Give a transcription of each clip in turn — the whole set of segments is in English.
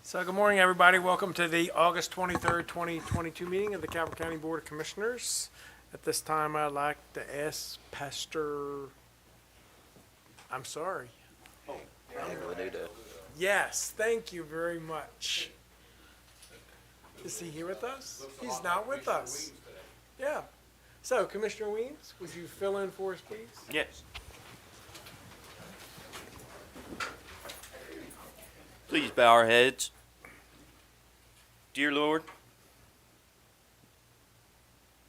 So good morning, everybody. Welcome to the August 23rd, 2022 meeting of the Calvert County Board of Commissioners. At this time, I'd like to ask I'm sorry. Yes, thank you very much. Is he here with us? He's not with us. Yeah. So, Commissioner Weems, would you fill in for us, please? Yes. Please bow our heads. Dear Lord,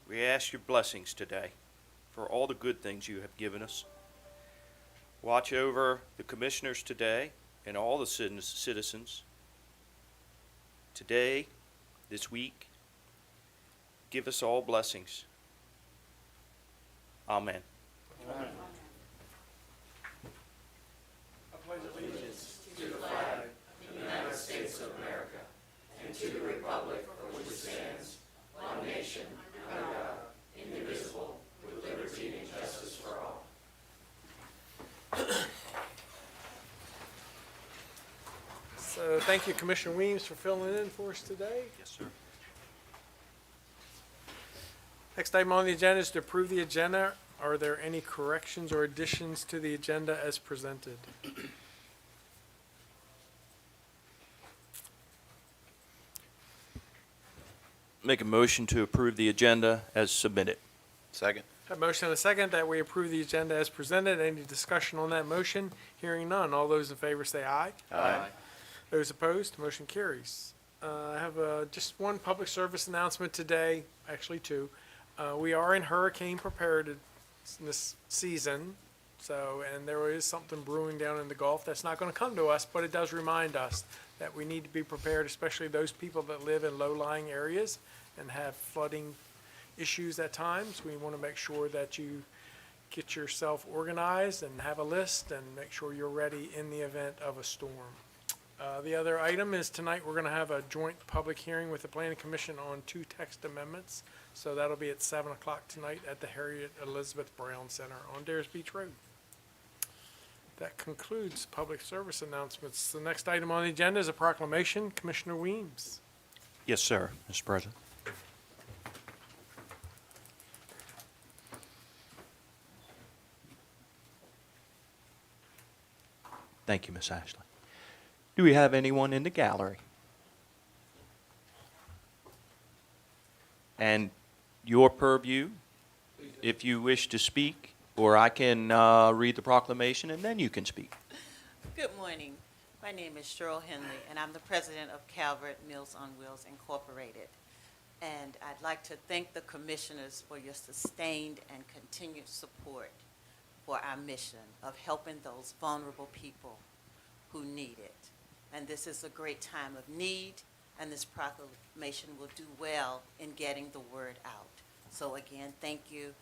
we ask your blessings today for all the good things you have given us. Watch over the commissioners today and all the citizens today, this week. Give us all blessings. Amen. Amen. I pledge allegiance to the flag of the United States of America and to the republic for which it stands, one nation, under God, indivisible, with liberty and justice for all. So thank you, Commissioner Weems, for filling in for us today. Yes, sir. Next item on the agenda is to approve the agenda. Are there any corrections or additions to the agenda as presented? Make a motion to approve the agenda as submitted. Second. A motion and a second that we approve the agenda as presented. Any discussion on that motion? Hearing none. All those in favor say aye. Aye. Those opposed, motion carries. I have just one public service announcement today, actually two. We are in hurricane preparedness this season, and there is something brewing down in the Gulf that's not going to come to us, but it does remind us that we need to be prepared, especially those people that live in low-lying areas and have flooding issues at times. We want to make sure that you get yourself organized and have a list and make sure you're ready in the event of a storm. The other item is tonight we're going to have a joint public hearing with the Planning Commission on 2 text amendments. So that'll be at 7 o'clock tonight at the Harriet Elizabeth Brown Center on Dares Beach Road. That concludes public service announcements. The next item on the agenda is a proclamation. Commissioner Weems. Yes, sir, Mr. President. Thank you, Miss Ashley. Do we have anyone in the gallery? And your purview, if you wish to speak, or I can read the proclamation and then you can speak. Good morning. My name is Cheryl Henley, and I'm the president of Calvert Meals on Wheels Incorporated. And I'd like to thank the commissioners for your sustained and continued support for our mission of helping those vulnerable people who need it. And this is a great time of need, and this proclamation will do well in getting the word out. So again, thank you,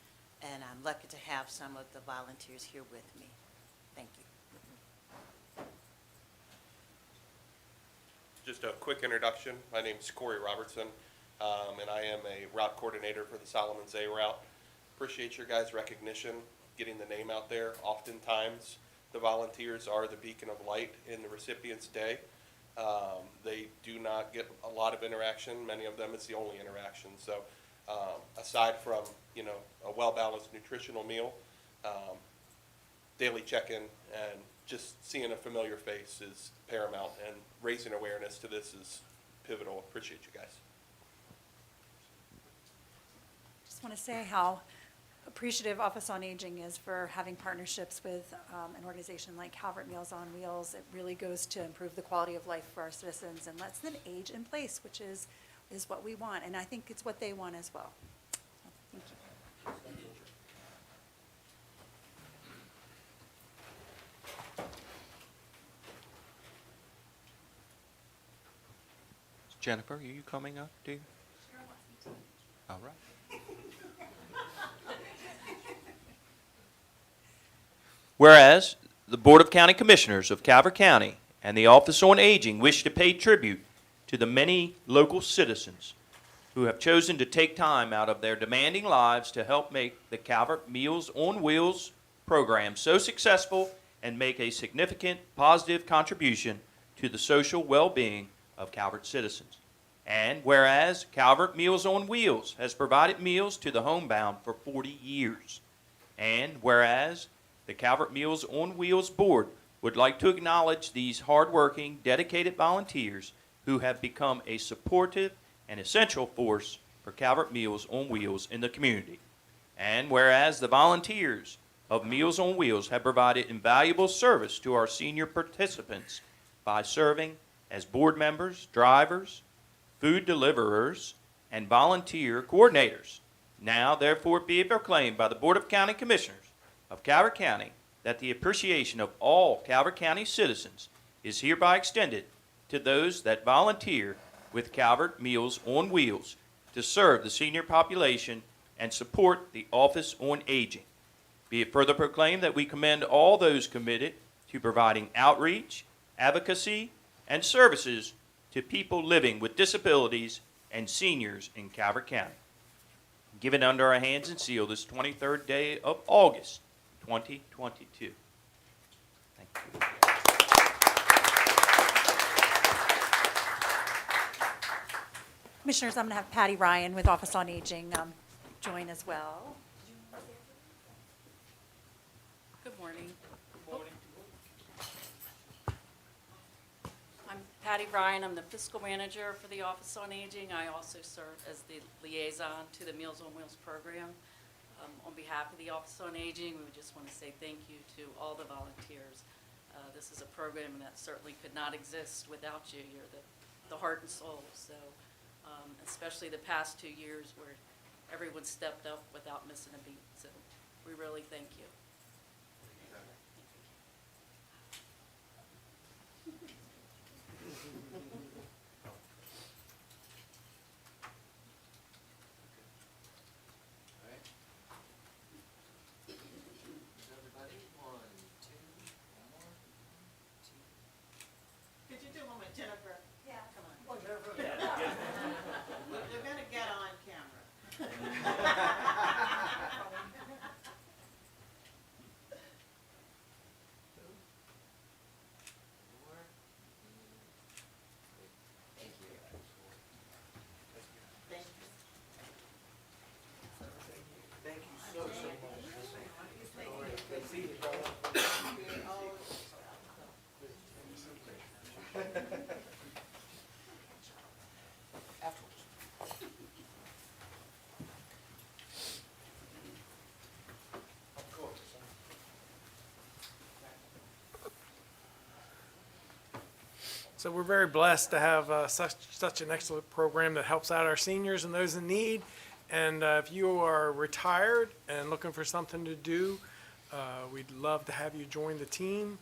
and I'm lucky to have some of the volunteers here with me. Thank you. Just a quick introduction. My name is Corey Robertson, and I am a route coordinator for the Solomons A route. Appreciate your guys' recognition, getting the name out there. Oftentimes, the volunteers are the beacon of light in the recipient's day. They do not get a lot of interaction. Many of them it's the only interaction. So aside from, a well-balanced nutritional meal, daily check-in and just seeing a familiar face is paramount, and raising awareness to this is pivotal. Appreciate you guys. Just want to say how appreciative Office on Aging is for having partnerships with an organization like Calvert Meals on Wheels. It really goes to improve the quality of life for our citizens and lets them age in place, which is what we want, and I think it's what they want as well. So, thank you. Jennifer, are you coming up, dear? Sure, wants me to. All right. Whereas the Board of County Commissioners of Calvert County and the Office on Aging wish to pay tribute to the many local citizens who have chosen to take time out of their demanding lives to help make the Calvert Meals on Wheels program so successful and make a significant positive contribution to the social well-being of Calvert citizens. And whereas Calvert Meals on Wheels has provided meals to the homebound for 40 years. And whereas the Calvert Meals on Wheels Board would like to acknowledge these hardworking, dedicated volunteers who have become a supportive and essential force for Calvert Meals on Wheels in the community. And whereas the volunteers of Meals on Wheels have provided invaluable service to our senior participants by serving as board members, drivers, food deliverers, and volunteer coordinators. Now, therefore, be it proclaimed by the Board of County Commissioners of Calvert County that the appreciation of all Calvert County citizens is hereby extended to those that volunteer with Calvert Meals on Wheels to serve the senior population and support the Office on Aging. Be it further proclaimed that we commend all those committed to providing outreach, advocacy, and services to people living with disabilities and seniors in Calvert County. Given under our hands and seal this 23rd day of August, 2022. Thank you. Commissioners, I'm going to have Patty Ryan with Office on Aging join as well. Good morning. I'm Patty Ryan. I'm the fiscal manager for the Office on Aging. I also serve as the liaison to the Meals on Wheels program. On behalf of the Office on Aging, we just want to say thank you to all the volunteers. This is a program that certainly could not exist without you. You're the heart and soul. So, especially the past 2 years where everyone stepped up without missing a beat. So, we really thank you. Could you do one with Jennifer? Yeah. Come on. They're gonna get on camera. Thank you. So we're very blessed to have such an excellent program that helps out our seniors and those in need. And if you are retired and looking for something to do, we'd love to have you join the team.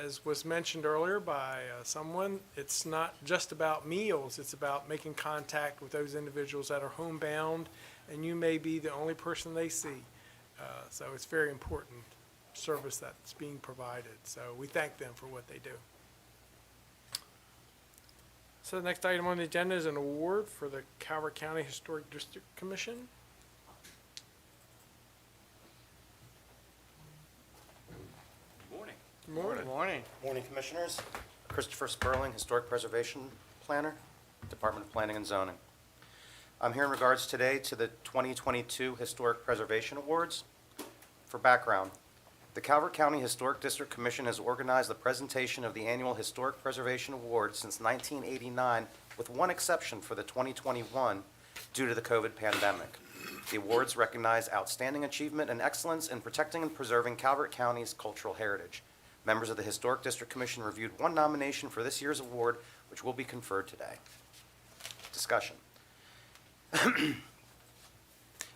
As was mentioned earlier by someone, it's not just about meals, it's about making contact with those individuals that are homebound, and you may be the only person they see. So it's very important service that's being provided. So we thank them for what they do. So the next item on the agenda is an award for the Calvert County Historic District Commission. Morning. Good morning. Morning. Morning, Commissioners. Christopher Sperling, Historic Preservation Planner, Department of Planning and Zoning. I'm here in regards today to the 2022 Historic Preservation Awards. For background, the Calvert County Historic District Commission has organized the presentation of the annual Historic Preservation Award since 1989, with one exception for the 2021 due to the COVID pandemic. The awards recognize outstanding achievement and excellence in protecting and preserving Calvert County's cultural heritage. Members of the Historic District Commission reviewed one nomination for this year's award, which will be conferred today. Discussion.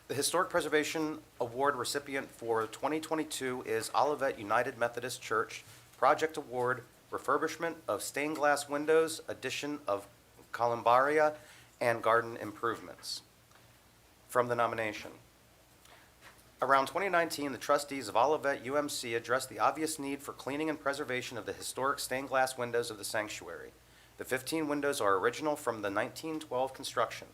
The Historic Preservation Award recipient for 2022 is Olivet United Methodist Church Project Award Refurbishment of Stained Glass Windows, Addition of Columbaria, and Garden Improvements. From the nomination. Around 2019, the trustees of Olivet UMC addressed the obvious need for cleaning and preservation of the historic stained glass windows of the sanctuary. The 15 windows are original from the 1912 construction.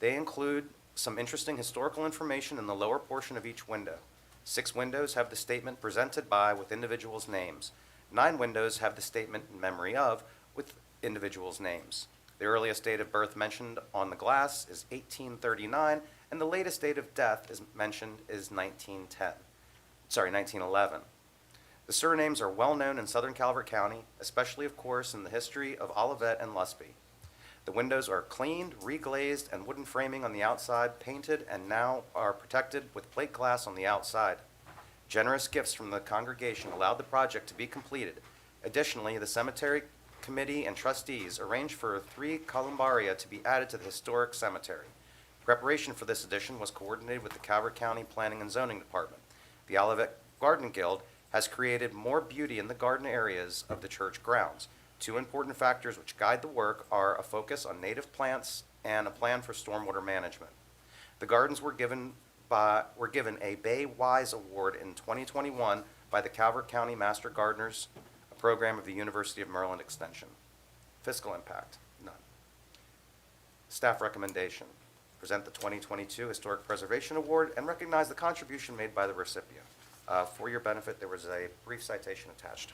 They include some interesting historical information in the lower portion of each window. 6 windows have the statement presented by with individuals' names. 9 windows have the statement in memory of with individuals' names. The earliest date of birth mentioned on the glass is 1839, and the latest date of death is mentioned is 1911. The surnames are well known in southern Calvert County, especially, of course, in the history of Olivet and Lusby. The windows are cleaned, reglazed, and wooden framing on the outside, painted, and now are protected with plate glass on the outside. Generous gifts from the congregation allowed the project to be completed. Additionally, the cemetery committee and trustees arranged for 3 columbaria to be added to the historic cemetery. Preparation for this addition was coordinated with the Calvert County Planning and Zoning Department. The Olivet Garden Guild has created more beauty in the garden areas of the church grounds. 2 important factors which guide the work are a focus on native plants and a plan for stormwater management. The gardens were given a Bay Wise Award in 2021 by the Calvert County Master Gardeners, a program of the University of Maryland Extension. Fiscal impact, none. Staff recommendation, present the 2022 Historic Preservation Award and recognize the contribution made by the recipient. For your benefit, there was a brief citation attached.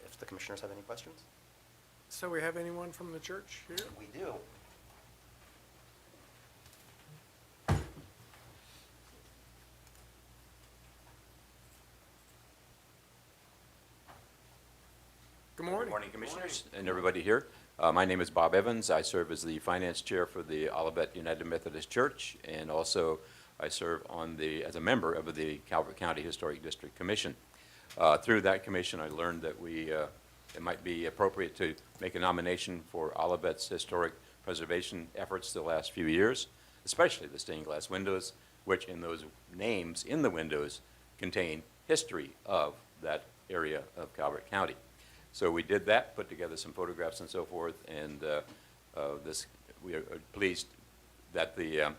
If the commissioners have any questions? So we have anyone from the church here? We do. Good morning. Good morning, Commissioners, and everybody here. My name is Bob Evans. I serve as the Finance Chair for the Olivet United Methodist Church, and also I serve as a member of the Calvert County Historic District Commission. Through that commission, I learned that it might be appropriate to make a nomination for Olivet's historic preservation efforts the last few years, especially the stained glass windows, which in those names in the windows contain history of that area of Calvert County. So we did that, put together some photographs and so forth, and we are pleased that the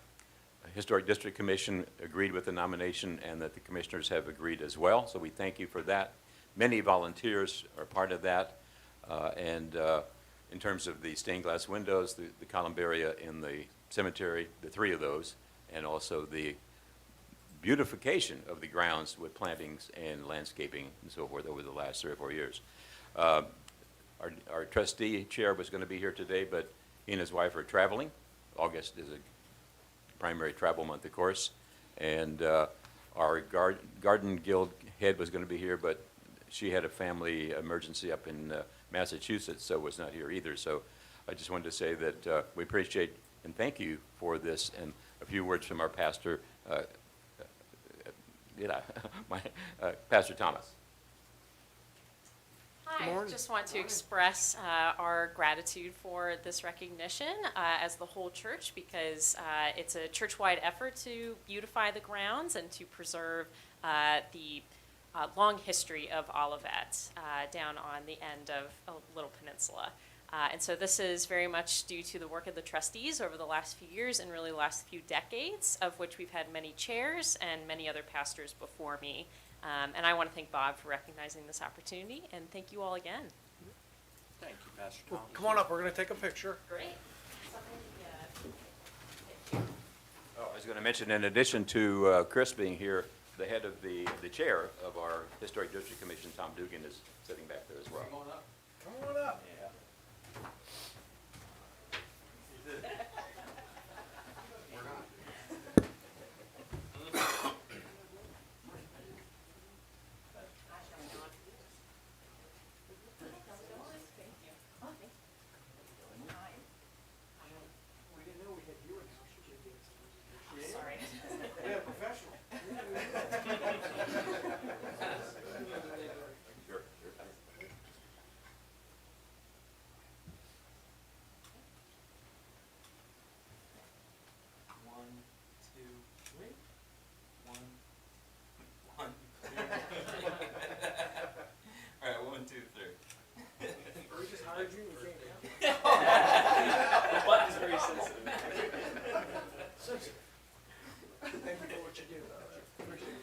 Historic District Commission agreed with the nomination and that the commissioners have agreed as well. So we thank you for that. Many volunteers are part of that. In terms of the stained glass windows, the columbaria in the cemetery, the 3 of those, and also the beautification of the grounds with plantings and landscaping and so forth over the last 3 or 4 years. Our trustee chair was going to be here today, but he and his wife are traveling. August is a primary travel month, of course. And our Garden Guild head was going to be here, but she had a family emergency up in Massachusetts, so was not here either. So I just wanted to say that we appreciate and thank you for this, and a few words from our pastor, Pastor Thomas. Good Hi, morning. just want to express our gratitude for this recognition as the whole church, because it's a church-wide effort to beautify the grounds and to preserve the long history of Olivet down on the end of a little peninsula. And so this is very much due to the work of the trustees over the last few years and really the last few decades, of which we've had many chairs and many other pastors before me. And I want to thank Bob for recognizing this opportunity, and thank you all again. Thank you, Pastor Well, come on up, we're going to take a picture. Great. Oh, I was going to mention, in addition to Chris being here, the head of the chair of our Historic District Commission, Tom Dugan, is sitting back there as well. Come on up. Yeah. Sorry. Yeah, professional. Sure. One, two, three. One, one, two. All right, 1, 2, 3. We just hired you, we can't. The button is very sensitive. Thank you for what you do. Appreciate it.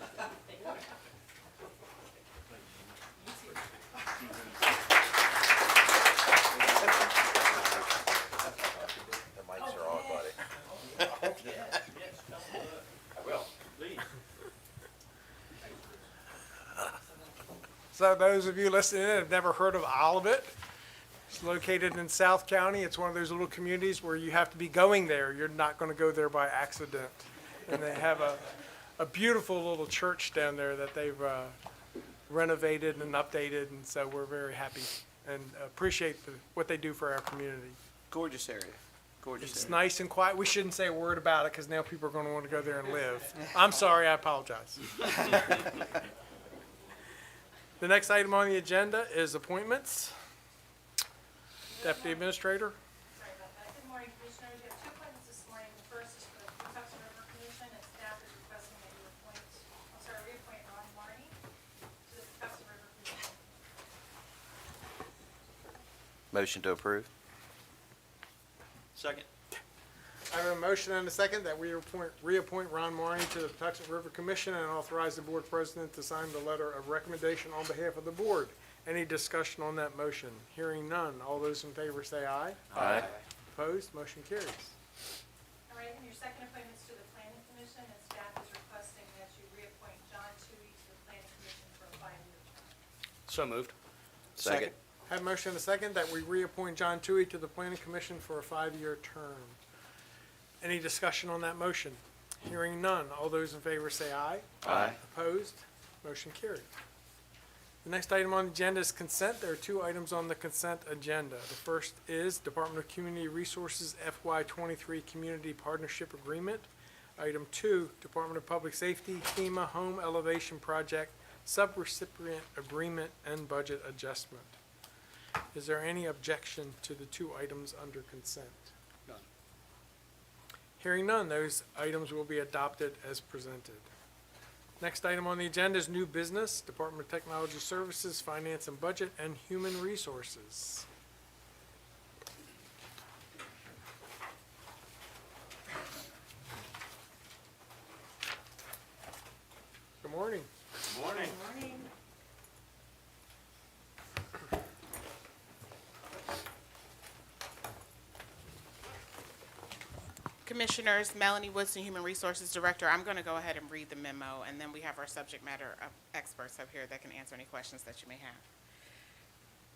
The mics are on, buddy. I will, please. So those of you listening in have never heard of Olivet, It's located in South County. It's one of those little communities where you have to be going there. You're not going to go there by accident. And they have a beautiful little church down there that they've renovated and updated, and so we're very happy and appreciate what they do for our community. Gorgeous area. Gorgeous It's area. nice and quiet. We shouldn't say a word about it because now people are going to want to go there and live. I'm sorry, I apologize. The next item on the agenda is appointments. Deputy Administrator. Sorry about that. Good morning, Commissioners. You have two appointments this morning. The first is for the Kentucky River Commission, and staff is requesting that you reappoint Ron Marney to the Kentucky River Commission. Motion to approve. Second. I have a motion and a second that we reappoint Ron Marney to the Patuxent River Commission and authorize the board president to sign the letter of recommendation on behalf of the board. Any discussion on that motion? Hearing none. All those in favor say aye. Aye. Opposed? Motion carries. All right, and your second appointment is to the Planning Commission, and staff is requesting that you reappoint John Toohey to the Planning Commission for a 5-year term. So moved. Second. Have a motion and a second that we reappoint John Toohey to the Planning Commission for a 5-year term. Any discussion on that motion? Hearing none. All those in favor say aye. Aye. Opposed? Motion carried. The next item on the agenda is consent. There are two items on the consent agenda. The first is Department of Community Resources FY23 Community Partnership Agreement. Item 2, Department of Public Safety FEMA Home Elevation Project Subrecipient Agreement and Budget Adjustment. Is there any objection to the two items under consent? None. Hearing none, those items will be adopted as presented. Next item on the agenda is new business, Department of Technology Services, Finance and Budget, and Human Resources. Good morning. Morning. Commissioners, Melanie Woodson, Human Resources Director. I'm going to go ahead and read the memo, and then we have our subject matter experts up here that can answer any questions that you may have.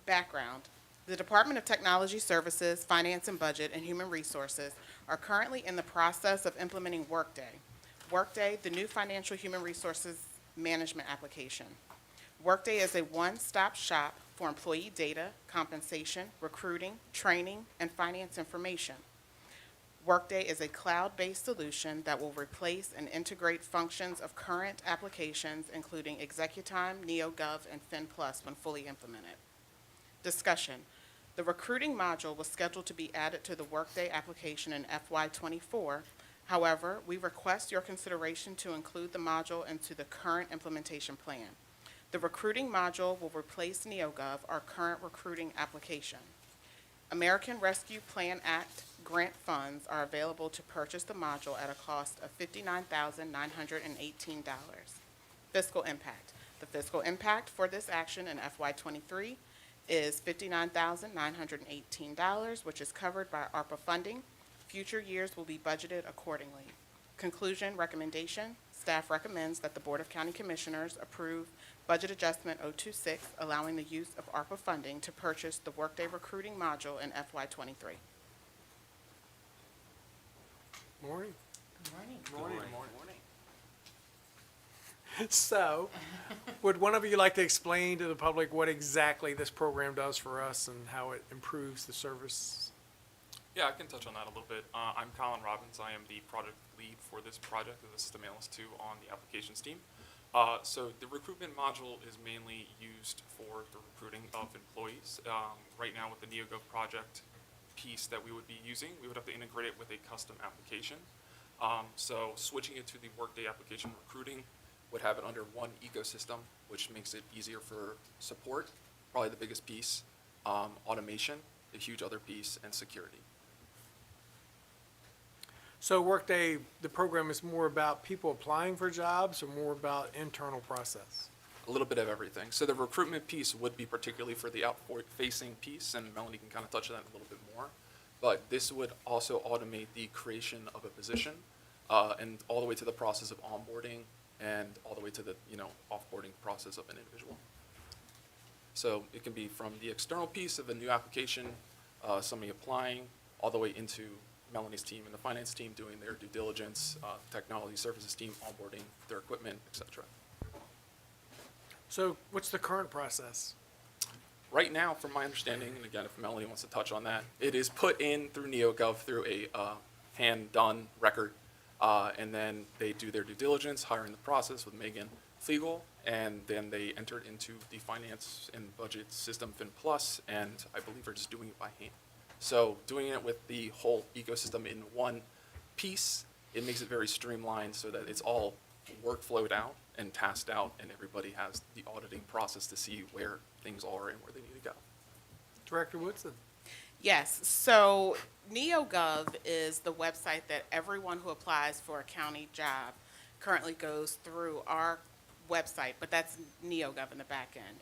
Background. The Department of Technology Services, Finance and Budget, and Human Resources are currently in the process of implementing Workday. Workday, the new financial human resources management application. Workday is a one-stop shop for employee data, compensation, recruiting, training, and finance information. Workday is a cloud-based solution that will replace and integrate functions of current applications, including ExecuTime, NeoGov, and FinPlus when fully implemented. Discussion. The recruiting module was scheduled to be added to the Workday application in FY24. However, we request your consideration to include the module into the current implementation plan. The recruiting module will replace NeoGov, our current recruiting application. American Rescue Plan Act grant funds are available to purchase the module at a cost of $59,918. Fiscal Impact. The fiscal impact for this action in FY23 is $59,918, which is covered by ARPA funding. Future years will be budgeted accordingly. Conclusion, recommendation. Staff recommends that the Board of County Commissioners approve Budget Adjustment 026, allowing the use of ARPA funding to purchase the Workday recruiting module in FY23. Morning. Morning. So, would one of you like to explain to the public what exactly this program does for us and how it improves the service? Yeah, I can touch on that a little bit. I'm Colin Robbins. I am the project lead for this project, and this is the analyst too on the applications team. So the recruitment module is mainly used for the recruiting of employees. Right now with the NeoGov project piece that we would be using, we would have to integrate it with a custom application. So switching it to the Workday application recruiting would have it under one ecosystem, which makes it easier for support, probably the biggest piece, automation, a huge other piece, and security. So Workday, the program is more about people applying for jobs or more about internal process? A little bit of everything. So the recruitment piece would be particularly for the out-facing piece, and Melanie can kind of touch on that a little bit more. But this would also automate the creation of a position, and all the way to the process of onboarding, and all the way to the offboarding process of an individual. So it can be from the external piece of a new application, somebody applying, all the way into Melanie's team and the finance team doing their due diligence, technology services team onboarding their equipment, et cetera. So what's the current process? Right now, from my understanding, and again, if Melanie wants to touch on that, it is put in through NeoGov through a hand-done record, and then they do their due diligence, hiring the process with Megan Flegel, and then they enter it into the finance and budget system FinPlus, and I believe are just doing it by hand. So doing it with the whole ecosystem in one piece, it makes it very streamlined so that it's all workflowed out and tasked out, and everybody has the auditing process to see where things are and where they need to go. Director Woodson? Yes, so NeoGov is the website that everyone who applies for a county job currently goes through our website, but that's NeoGov in the back end.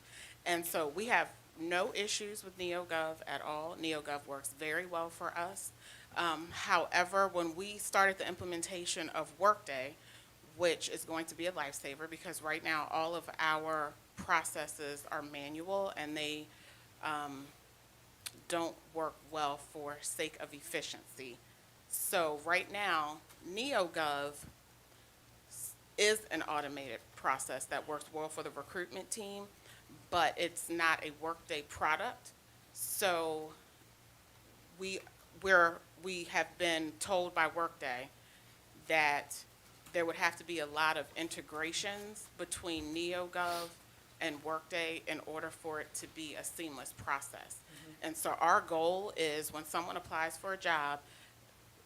And so we have no issues with NeoGov at all. NeoGov works very well for us. However, when we started the implementation of Workday, which is going to be a lifesaver because right now all of our processes are manual and they don't work well for sake of efficiency. So right now, NeoGov is an automated process that works well for the recruitment team, but it's not a Workday product. So we have been told by Workday that there would have to be a lot of integrations between NeoGov and Workday in order for it to be a seamless process. And so our goal is when someone applies for a job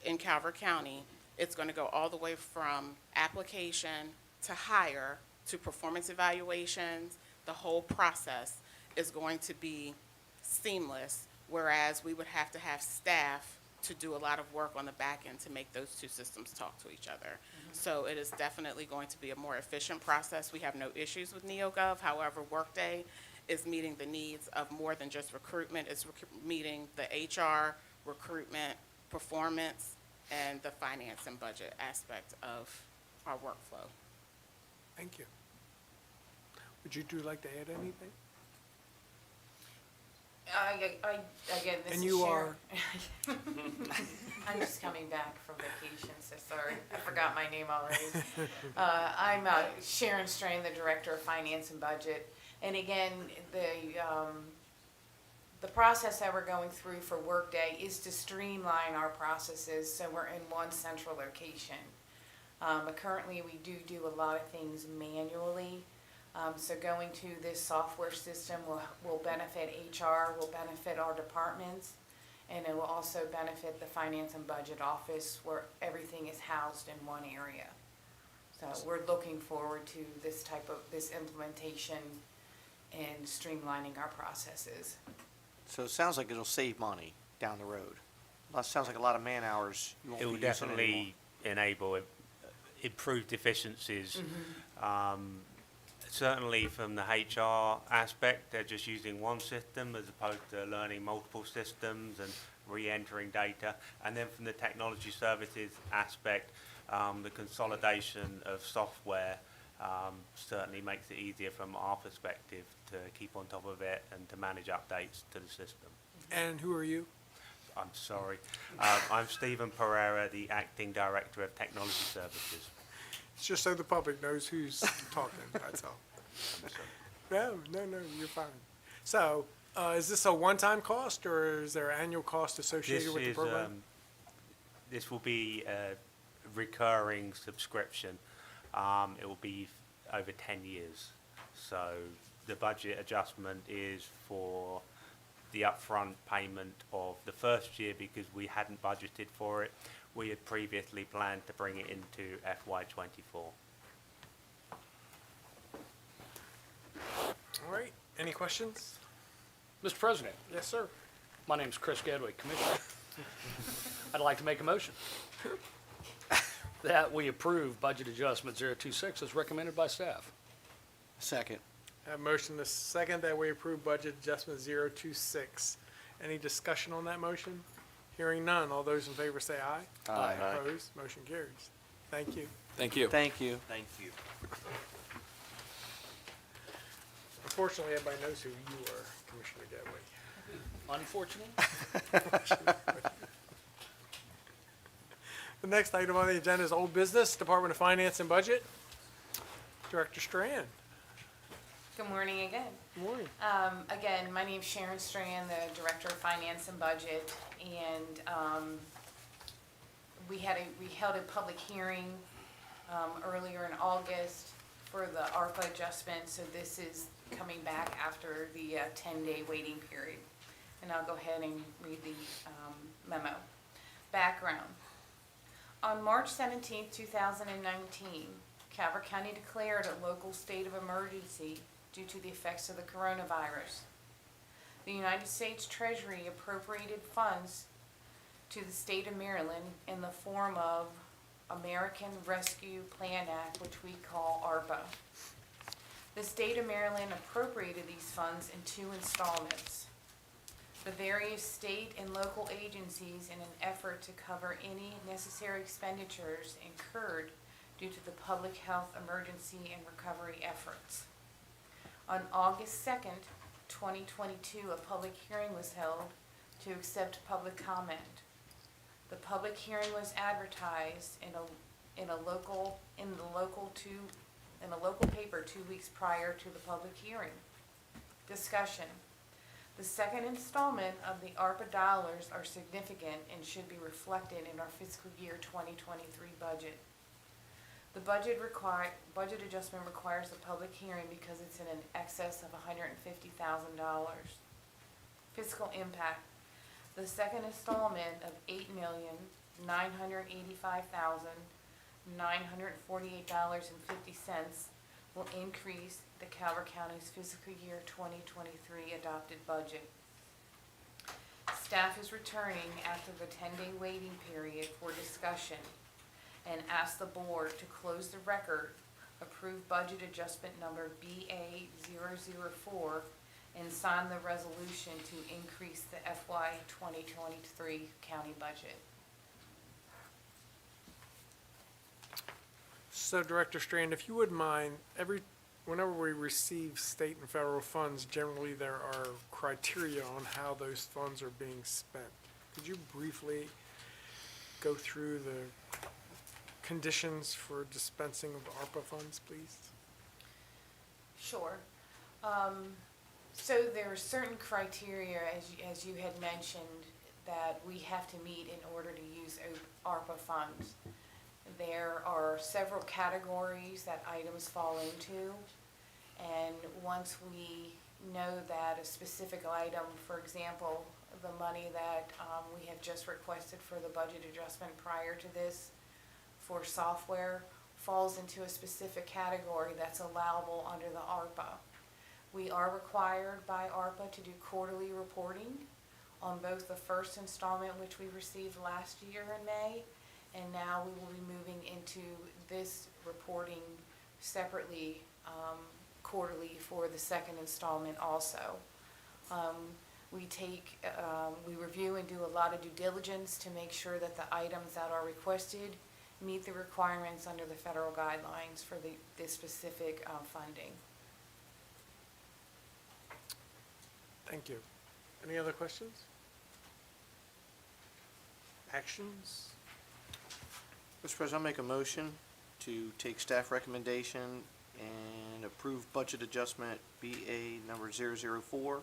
in Calvert County, it's going to go all the way from application to hire to performance evaluations. The whole process is going to be seamless, whereas we would have to have staff to do a lot of work on the back end to make those two systems talk to each other. So it is definitely going to be a more efficient process. We have no issues with NeoGov. However, Workday is meeting the needs of more than just recruitment. It's meeting the HR, recruitment, performance, and the finance and budget aspect of our workflow. Thank you. Would you like to add anything? Again, this And is you Sharon. are? I'm just coming back from vacation, so sorry, I forgot my name already. I'm Sharon Strain, the Director of Finance and Budget. And again, the process that we're going through for Workday is to streamline our processes so we're in one central location. But currently, we do a lot of things manually. So going to this software system will benefit HR, will benefit our departments, and it will also benefit the finance and budget office where everything is housed in one area. So we're looking forward to this implementation and streamlining our processes. So it sounds like it'll save money down the road. That sounds like a lot of man hours you won't It be will using anymore. definitely enable improved efficiencies. Certainly from the HR aspect, they're just using one system as opposed to learning multiple systems and re-entering data. And then from the technology services aspect, the consolidation of software certainly makes it easier from our perspective to keep on top of it and to manage updates to the system. And who are you? I'm sorry. I'm Stephen Pereira, the Acting Director of Technology Services. It's just so the public knows who's talking, that's all. No, you're fine. So, is this a one-time cost, or is there annual cost associated with the program? This will be a recurring subscription. It will be over 10 years. So the budget adjustment is for the upfront payment of the first year because we hadn't budgeted for it. We had previously planned to bring it into FY24. All right, any questions? Mr. President, Yes, sir. my name is Chris Gadway, Commissioner. I'd like to make a motion that we approve Budget Adjustment 026 as recommended by staff. Second. I have a motion to second that we approve budget adjustment 026. Any discussion on that motion? Hearing none, all those in favor say aye. Aye. Opposed, motion carries. Thank you. Thank you. Thank you. Thank you. Unfortunately, everybody knows who you are, Commissioner Gadway. Unfortunately, The next item on the agenda is old business, Department of Finance and Budget. Director Strand. Good morning again. Good morning. Again, my name's Sharon Strand, the Director of Finance and Budget, and we held a public hearing earlier in August for the ARPA adjustment, so this is coming back after the 10-day waiting period. And I'll go ahead and read the memo. Background. On March 17, 2019, Calvert County declared a local state of emergency due to the effects of the coronavirus. The United States Treasury appropriated funds to the state of Maryland in the form of American Rescue Plan Act, which we call ARPA. The state of Maryland appropriated these funds in 2 installments. The various state and local agencies, in an effort to cover any necessary expenditures incurred due to the public health emergency and recovery efforts. On August 2nd, 2022, a public hearing was held to accept public comment. The public hearing was advertised in a local paper 2 weeks prior to the public hearing. Discussion. The second installment of the ARPA dollars are significant and should be reflected in our fiscal year 2023 budget. The budget adjustment requires a public hearing because it's in an excess of $150,000. Fiscal impact. The second installment of $8,985,948.50 will increase the Calvert County's fiscal year 2023 adopted budget. Staff is returning after the 10-day waiting period for discussion and ask the board to close the record, approve budget adjustment number BA004, and sign the resolution to increase the FY 2023 county budget. So Director Strand, if you wouldn't mind, whenever we receive state and federal funds, generally there are criteria on how those funds are being spent. Could you briefly go through the conditions for dispensing of ARPA funds, please? Sure. So there are certain criteria, as you had mentioned, that we have to meet in order to use ARPA funds. There are several categories that items fall into, and once we know that a specific item, for example, the money that we have just requested for the budget adjustment prior to this for software falls into a specific category that's allowable under the ARPA. We are required by ARPA to do quarterly reporting on both the first installment, which we received last year in May, and now we will be moving into this reporting separately quarterly for the second installment also. We review and do a lot of due diligence to make sure that the items that are requested meet the requirements under the federal guidelines for this specific funding. Thank you. Any other questions? Actions? Mr. President, I'll make a motion to take staff recommendation and approve budget adjustment BA number 004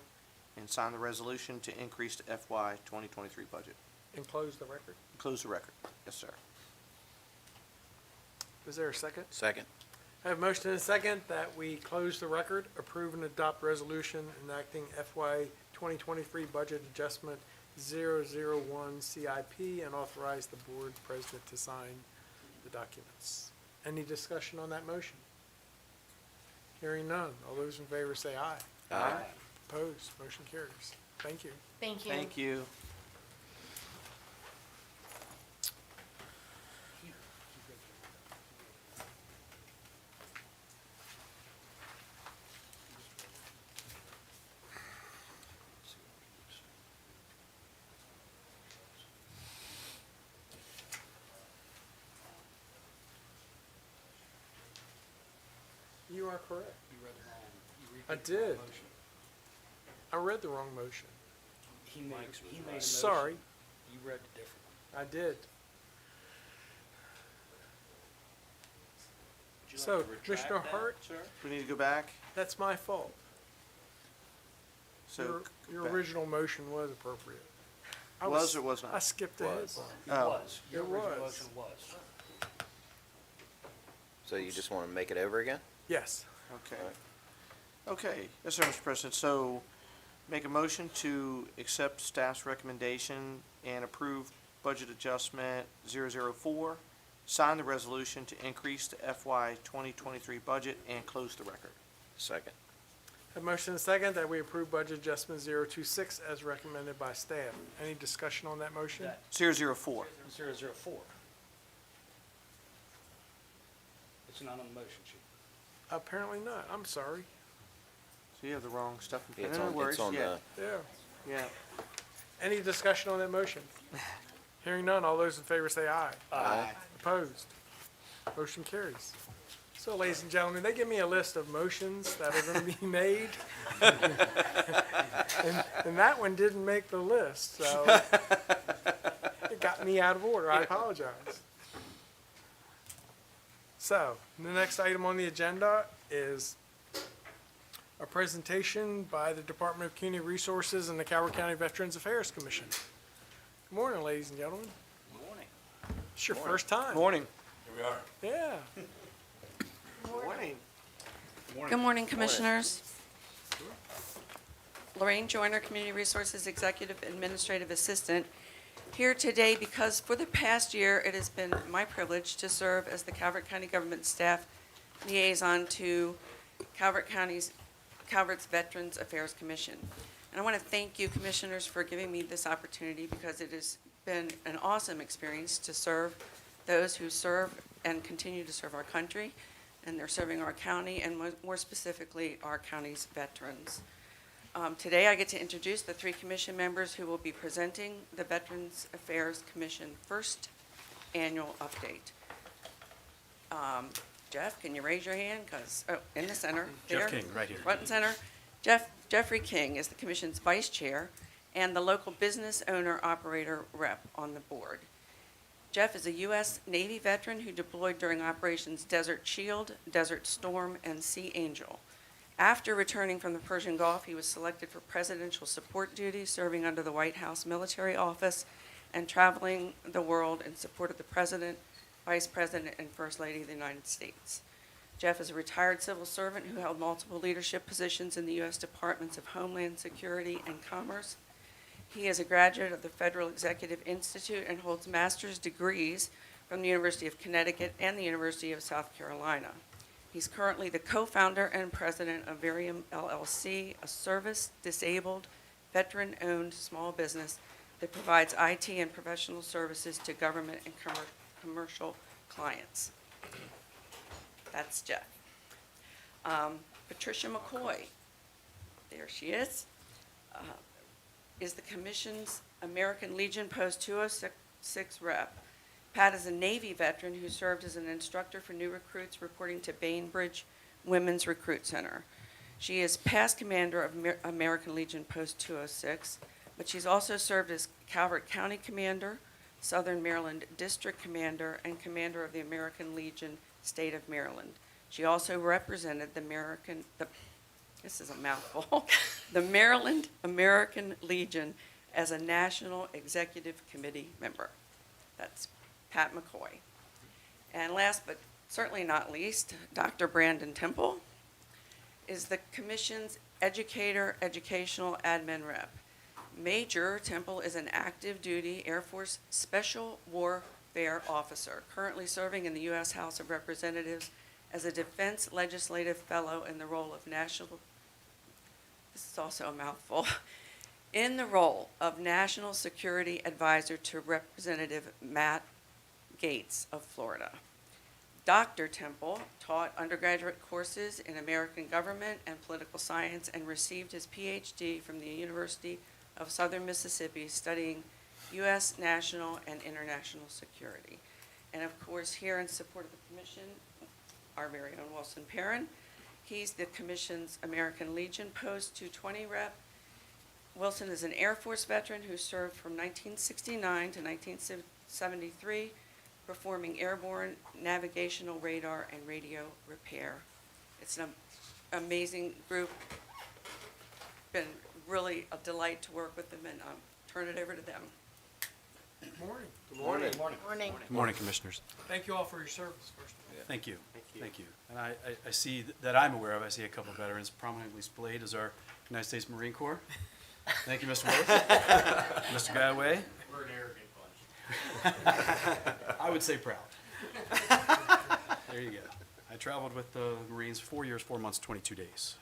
and sign the resolution to increase the FY 2023 budget. And close the record. Close the record. Yes, sir. Is there a second? Second. I have a motion and a second that we close the record, approve and adopt resolution enacting FY 2023 budget adjustment 001 CIP and authorize the board president to sign the documents. Any discussion on that motion? Hearing none. All those in favor say aye. Aye. Opposed? Motion carries. Thank you. Thank you. Thank you. You are correct. I did. I read the wrong motion. He made a motion. Sorry, You read it differently. I did. Would you like So, to retract Commissioner that, Hart, sir? We need to go back, that's my fault. so. Your back. original motion was appropriate. I Was or was I not? skipped ahead. Was. It Oh. was. Your It original was. motion was. So you just want to make it over again? Yes. Okay. Okay, yes, sir, Mr. President, so make a motion to accept staff's recommendation and approve budget adjustment 004, sign the resolution to increase the FY 2023 budget and close the record. Second. A motion and a second that we approve budget adjustment 026 as recommended by staff. Any discussion on that motion? That 004. 004. It's not on the motion sheet. Apparently not. I'm sorry. So you have the wrong stuff in Yeah, front. No worries, it's on yeah, the, Yeah. yeah. Any discussion on that motion? Hearing none, all those in favor say aye. Aye. Opposed? Motion carries. So, ladies and gentlemen, they give me a list of motions that are going to be made. And that one didn't make the list, so it got me out of order. I apologize. So, the next item on the agenda is a presentation by the Department of Community Resources and the Calvert County Veterans Affairs Commission. Good morning, ladies and gentlemen. Good morning. It's your first time. Morning. Here we are. Yeah. Morning. Good morning, Commissioners. Lorraine Joyner, Community Resources Executive Administrative Assistant, here today because for the past year, it has been my privilege to serve as the Calvert County Government Staff Liaison to Calvert's Veterans Affairs Commission. And I want to thank you, Commissioners, for giving me this opportunity because it has been an awesome experience to serve those who serve and continue to serve our country, and they're serving our county, and more specifically, our county's veterans. Today, I get to introduce the three commission members who will be presenting the Veterans Affairs Commission first annual update. Jeff, can you raise your hand? Because, in the center. Jeff there, King, right here. Front and center. Jeffrey King is the commission's vice chair and the local business owner operator rep on the board. Jeff is a U.S. Navy veteran who deployed during Operations Desert Shield, Desert Storm, and Sea Angel. After returning from the Persian Gulf, he was selected for presidential support duties, serving under the White House Military Office and traveling the world in support of the President, Vice President, and First Lady of the United States. Jeff is a retired civil servant who held multiple leadership positions in the U.S. Departments of Homeland Security and Commerce. He is a graduate of the Federal Executive Institute and holds master's degrees from the University of Connecticut and the University of South Carolina. He's currently the co-founder and president of Verium LLC, a service-disabled, veteran-owned small business that provides IT and professional services to government and commercial clients. That's Jeff. Patricia McCoy, there she is the Commission's American Legion Post 206 rep. Pat is a Navy veteran who served as an instructor for new recruits reporting to Bainbridge Women's Recruit Center. She is past commander of American Legion Post 206, but she's also served as Calvert County Commander, Southern Maryland District Commander, and Commander of the American Legion State of Maryland. She also represented this is a mouthful, the Maryland American Legion as a National Executive Committee member. That's Pat McCoy. And last but certainly not least, Dr. Brandon Temple is the Commission's educational admin rep. Major Temple is an active duty Air Force Special Warfare Officer, currently serving in the U.S. House of Representatives as a Defense Legislative Fellow in the role of this is also a mouthful, in the role of National Security Advisor to Representative Matt Gaetz of Florida. Dr. Temple taught undergraduate courses in American government and political science and received his PhD from the University of Southern Mississippi, studying U.S. national and international security. And of course, here in support of the commission, our very own Wilson Perrin. He's the Commission's American Legion Post 220 rep. Wilson is an Air Force veteran who served from 1969 to 1973, performing airborne navigational radar and radio repair. It's an amazing group. Been really a delight to work with them, and turn it over to them. Good morning. Good morning. Morning. Good morning, Commissioners. Thank you all for your service, first of all. Thank you. Thank you. And I see that I'm aware of, I see a couple of veterans prominently displayed as our United States Marine Corps. Thank you, Mr. Willis. Mr. Gadway. We're an arrogant bunch. I would say proud. There you go. I traveled with the Marines 4 years, 4 months, 22 days.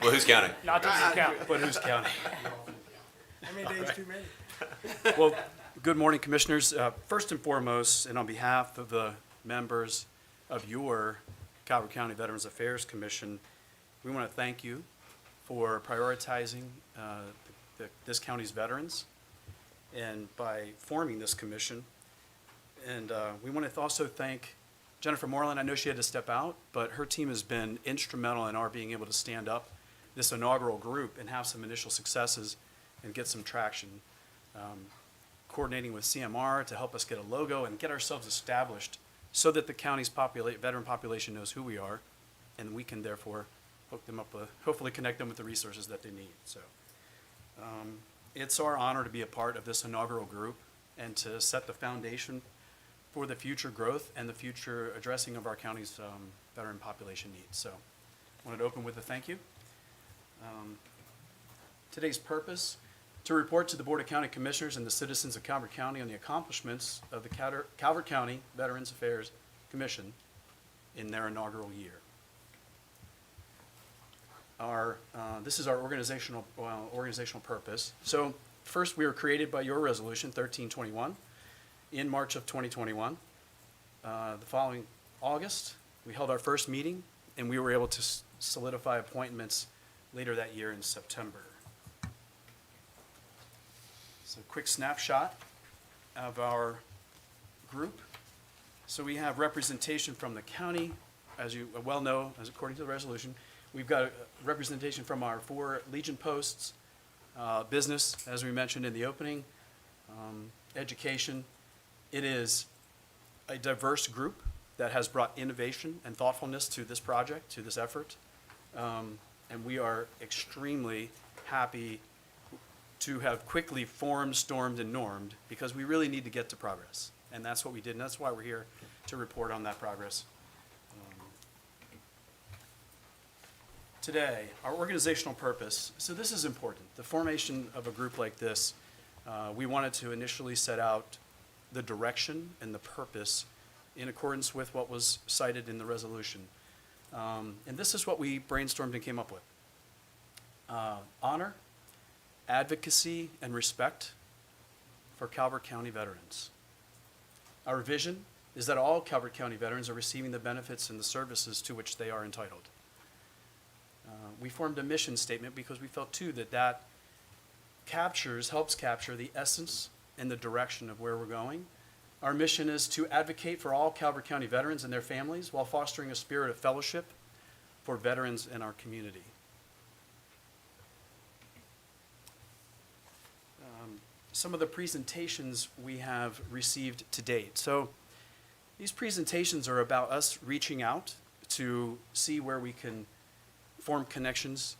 Well, who's counting? Not that you count. But who's counting? How many days too many? Well, good morning, Commissioners. First and foremost, and on behalf of the members of your Calvert County Veterans Affairs Commission, we want to thank you for prioritizing this county's veterans and by forming this commission. And we want to also thank Jennifer Moreland. I know she had to step out, but her team has been instrumental in our being able to stand up this inaugural group and have some initial successes and get some traction. Coordinating with CMR to help us get a logo and get ourselves established so that the county's veteran population knows who we are, and we can therefore hook them up with, hopefully connect them with the resources that they need. So it's our honor to be a part of this inaugural group and to set the foundation for the future growth and the future addressing of our county's veteran population needs. So I wanted to open with a thank you. Today's purpose: to report to the Board of County Commissioners and the citizens of Calvert County on the accomplishments of the Calvert County Veterans Affairs Commission in their inaugural year. This is our organizational purpose. So first, we were created by your resolution 1321 in March of 2021. The following August, we held our first meeting, and we were able to solidify appointments later that year in September. So a quick snapshot of our group. So we have representation from the county, as you well know, as according to the resolution. We've got representation from our 4 Legion posts, business, as we mentioned in the opening, education. It is a diverse group that has brought innovation and thoughtfulness to this project, to this effort. And we are extremely happy to have quickly formed, stormed, and normed, because we really need to get to progress. And that's what we did, and that's why we're here to report on that progress. Today, our organizational purpose, so this is important. The formation of a group like this, we wanted to initially set out the direction and the purpose in accordance with what was cited in the resolution. And this is what we brainstormed and came up with. Honor, advocacy, and respect for Calvert County veterans. Our vision is that all Calvert County veterans are receiving the benefits and the services to which they are entitled. We formed a mission statement because we felt too that helps capture the essence and the direction of where we're going. Our mission is to advocate for all Calvert County veterans and their families while fostering a spirit of fellowship for veterans in our community. Some of the presentations we have received to date. So these presentations are about us reaching out to see where we can form connections,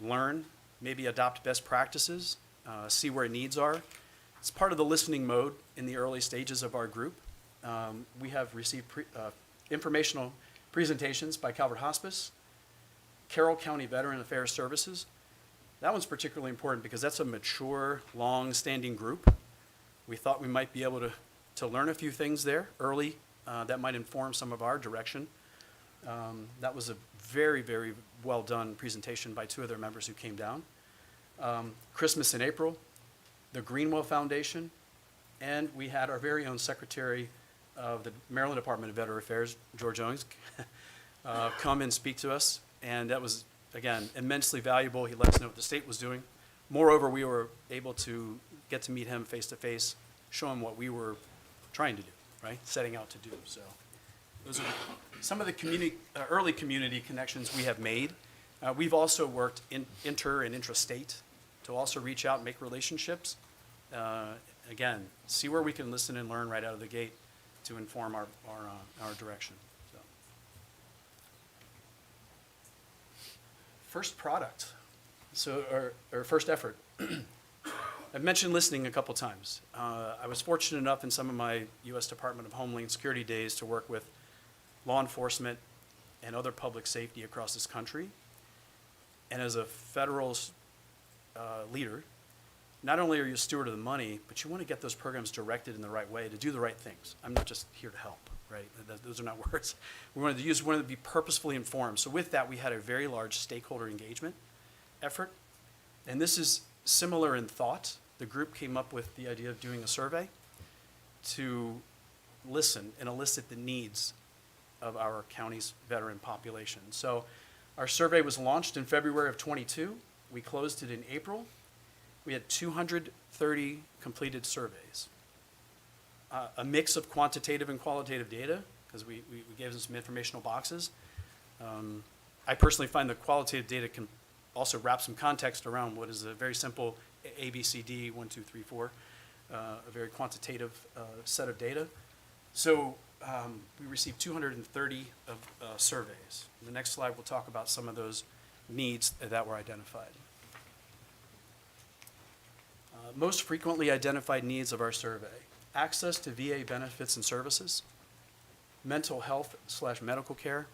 learn, maybe adopt best practices, see where needs are. It's part of the listening mode in the early stages of our group. We have received informational presentations by Calvert Hospice, Carroll County Veteran Affairs Services. That one's particularly important because that's a mature, long-standing group. We thought we might be able to learn a few things there early that might inform some of our direction. That was a very, very well-done presentation by 2 of their members who came down. Christmas in April, the Greenwell Foundation, and we had our very own Secretary of the Maryland Department of Veteran Affairs, George Owings, come and speak to us. And that was, again, immensely valuable. He let us know what the state was doing. Moreover, we were able to get to meet him face to face, show him what we were trying to do, right? Setting out to do. So those are some of the early community connections we have made. We've also worked inter and intrastate to also reach out and make relationships. Again, see where we can listen and learn right out of the gate to inform our direction. So. First product, or first effort. I've mentioned listening a couple times. I was fortunate enough in some of my U.S. Department of Homeland Security days to work with law enforcement and other public safety across this country. And as a federal leader, not only are you a steward of the money, but you want to get those programs directed in the right way to do the right things. I'm not just here to help, right? Those are not words. We wanted to be purposefully informed. So with that, we had a very large stakeholder engagement effort. And this is similar in thought. The group came up with the idea of doing a survey to listen and elicit the needs of our county's veteran population. So our survey was launched in February of 22. We closed it in April. We had 230 completed surveys. A mix of quantitative and qualitative data, because we gave them some informational boxes. I personally find the qualitative data can also wrap some context around what is a very simple ABCD, 1, 2, 3, 4, a very quantitative set of data. So we received 230 of surveys. In the next slide, we'll talk about some of those needs that were identified. Most frequently identified needs of our survey: access to VA benefits and services, mental health / medical care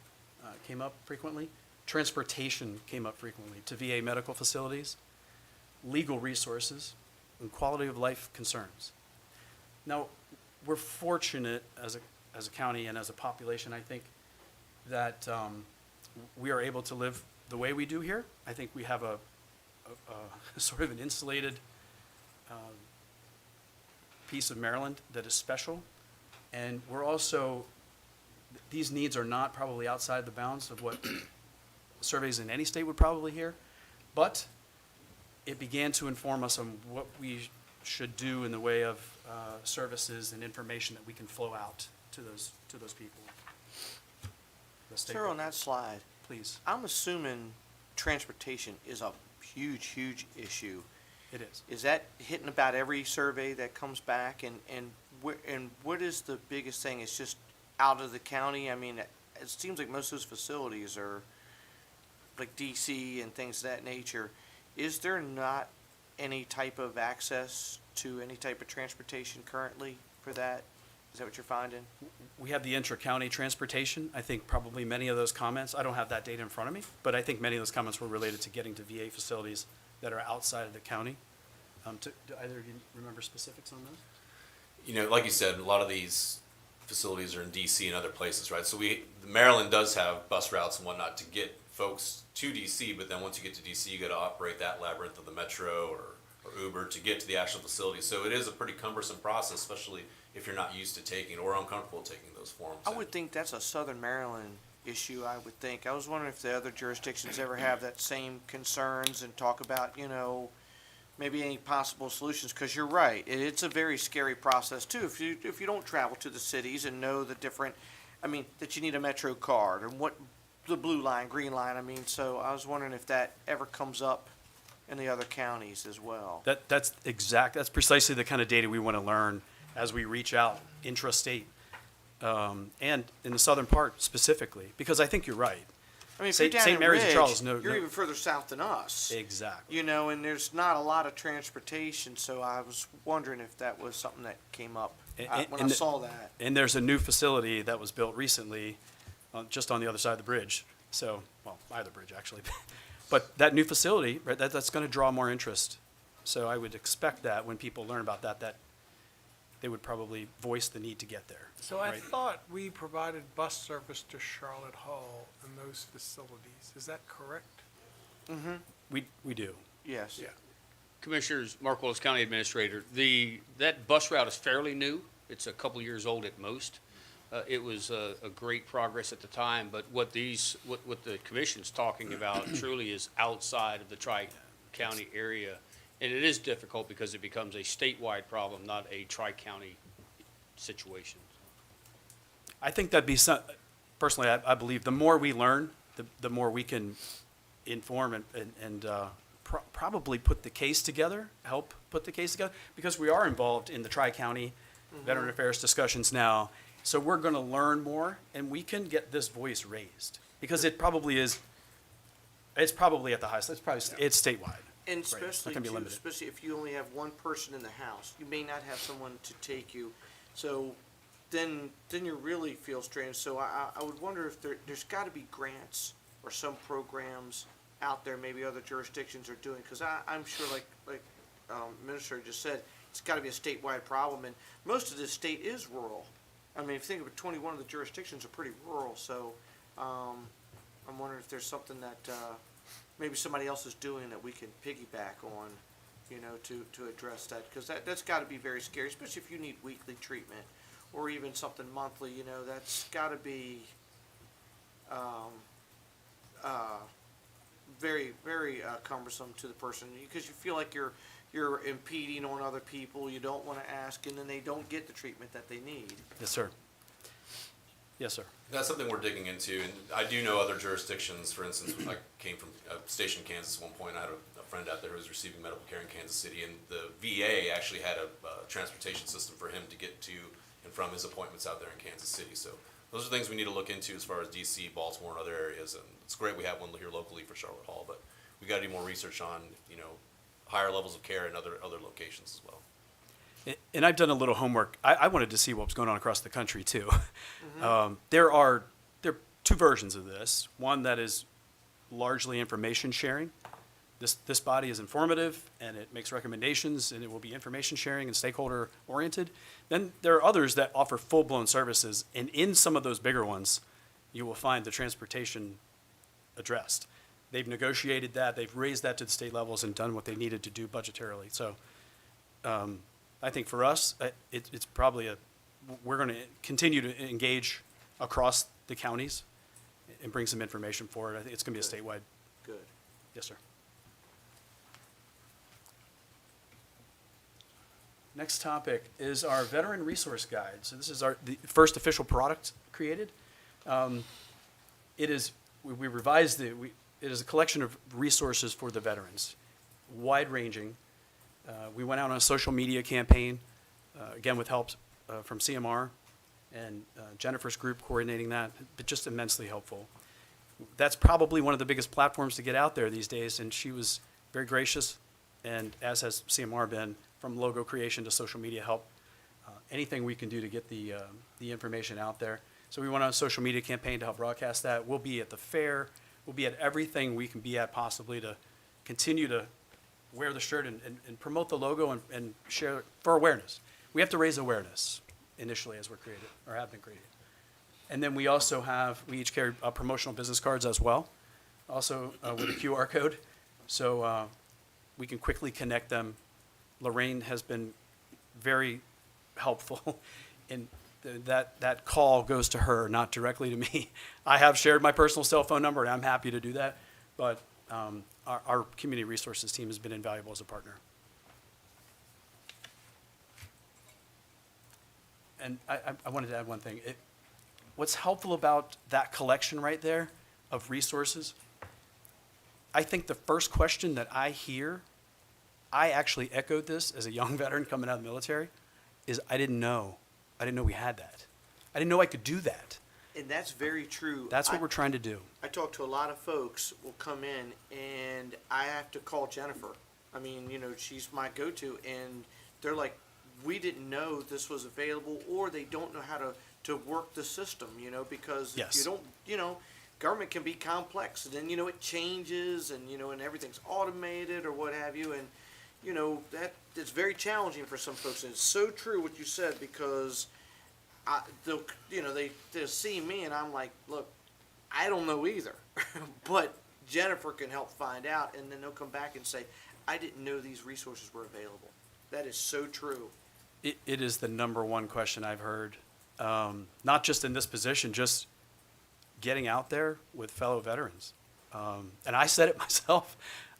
came up frequently, transportation came up frequently to VA medical facilities, legal resources, and quality of life concerns. Now, we're fortunate as a county and as a population, I think, that we are able to live the way we do here. I think we have a sort of an insulated piece of Maryland that is special. And we're also, these needs are not probably outside the bounds of what surveys in any state would probably hear, but it began to inform us on what we should do in the way of services and information that we can flow out to those people. Sir, on that slide, please. I'm assuming transportation is a huge, huge issue. It is. Is that hitting about every survey that comes back? And what is the biggest thing? It's just out of the county? I mean, it seems like most of those facilities are like DC and things of that nature. Is there not any type of access to any type of transportation currently for that? Is that what you're finding? We have the intra-county transportation. I think probably many of those comments, I don't have that data in front of me, but I think many of those comments were related to getting to VA facilities that are outside of the county. Do either of you remember specifics on those? You know, like you said, a lot of these facilities are in DC and other places, right? So Maryland does have bus routes and whatnot to get folks to DC, but then once you get to DC, you got to operate that labyrinth of the Metro or Uber to get to the actual facility. So it is a pretty cumbersome process, especially if you're not used to taking or uncomfortable taking those forms. I would think that's a Southern Maryland issue, I would think. I was wondering if the other jurisdictions ever have that same concerns and talk about, maybe any possible solutions, because you're right. It's a very scary process too. If you don't travel to the cities and know the different, that you need a Metro card and what the blue line, green line, so I was wondering if that ever comes up in the other counties as well. That's precisely the kind of data we want to learn as we reach out intrastate, and in the southern part specifically, because I think you're right. If you're down St. in Mary's and Ridge, Charles, you're even further south than us. Exactly. And there's not a lot of transportation, so I was wondering if that was something that came up when I saw that. And there's a new facility that was built recently, just on the other side of the bridge. So, well, either bridge actually. But that new facility, right, that's going to draw more interest. So I would expect that when people learn about that they would probably voice the need to get there. So I right? thought we provided bus service to Charlotte Hall and those facilities. Is that correct? Mm-hmm. We do. Yes. Yeah. Commissioners, Mark Willis, County Administrator, that bus route is fairly new. It's a couple years old at most. It was a great progress at the time, but what the commission's talking about truly is outside of the tri-county area. And it is difficult because it becomes a statewide problem, not a tri-county situation. I think that'd be some, personally, I believe the more we learn, the more we can inform and probably put the case together, help put the case together, because we are involved in the Tri-County Veteran Affairs discussions now. So we're going to learn more, and we can get this voice raised, because it probably is, it's probably at the highest, it's statewide. And Right, it's not especially gonna be too, limited. especially if you only have one person in the house, you may not have someone to take you. So then you really feel strange. So I would wonder if there's gotta be grants or some programs out there, maybe other jurisdictions are doing, cause I'm sure like Minister just said, it's gotta be a statewide problem, and most of this state is rural. I mean, if you think of it, 21 of the jurisdictions are pretty rural, so, I'm wondering if there's something that, maybe somebody else is doing that we can piggyback on, you know, to address that, because that's got to be very scary, especially if you need weekly treatment or even something monthly. You know, that's got to be very, very cumbersome to the person, because you feel like you're impeding on other people. You don't want to ask, and then they don't get the treatment that they need. Yes, sir. Yes, sir. That's something we're digging into, and I do know other jurisdictions. For instance, I came from a station in Kansas at one point. I had a friend out there who was receiving medical care in Kansas City, and the VA actually had a transportation system for him to get to and from his appointments out there in Kansas City. So those are things we need to look into as far as DC, Baltimore, and other areas. And it's great we have one here locally for Charlotte Hall, but we got to do more research on, you know, higher levels of care in other locations as well. And I've done a little homework. I wanted to see what was going on across the country too. There are two versions of this. One that is largely information sharing. This body is informative, and it makes recommendations, and it will be information sharing and stakeholder oriented. Then there are others that offer full-blown services, and in some of those bigger ones, you will find the transportation addressed. They've negotiated that, they've raised that to the state levels and done what they needed to do budgetarily. So I think for us, it's probably we're going to continue to engage across the counties and bring some information forward. I think it's going to be a statewide. Good. Yes, sir. Next topic is our Veteran Resource Guide. So this is the first official product created. It is, we revised it. It is a collection of resources for the veterans, wide-ranging. We went out on a social media campaign, again with help from CMR and Jennifer's group coordinating that, but just immensely helpful. That's probably one of the biggest platforms to get out there these days, and she was very gracious, and as has CMR been, from logo creation to social media help, anything we can do to get the information out there. So we went on a social media campaign to help broadcast that. We'll be at the fair. We'll be at everything we can be at possibly to continue to wear the shirt and promote the logo and share for awareness. We have to raise awareness initially as we're created, or have been created. And then we also we each carry promotional business cards as well, also with a QR code, so we can quickly connect them. Lorraine has been very helpful, and that call goes to her, not directly to me. I have shared my personal cell phone number, and I'm happy to do that, but our community resources team has been invaluable as a partner. And I wanted to add one thing. What's helpful about that collection right there of resources, I think the first question that I hear, I actually echoed this as a young veteran coming out of the military, is I didn't know we had that. I didn't know I could do that. And that's very true. That's what we're trying to do. I talk to a lot of folks will come in, and I have to call Jennifer. I mean, you know, she's my go-to, and they're like, we didn't know this was available, or they don't know how to work the system, you know, because if you don't, you know, government can be complex, and then, you know, it changes, and, you know, and everything's automated or what have you, and, you know, it's very challenging for some folks, and it's so true what you said, because they'll see me, and I'm like, look, I don't know either, but Jennifer can help find out, and then they'll come back and say, I didn't know these resources were available. That is so true. It is the number one question I've heard, not just in this position, just getting out there with fellow veterans. And I said it myself.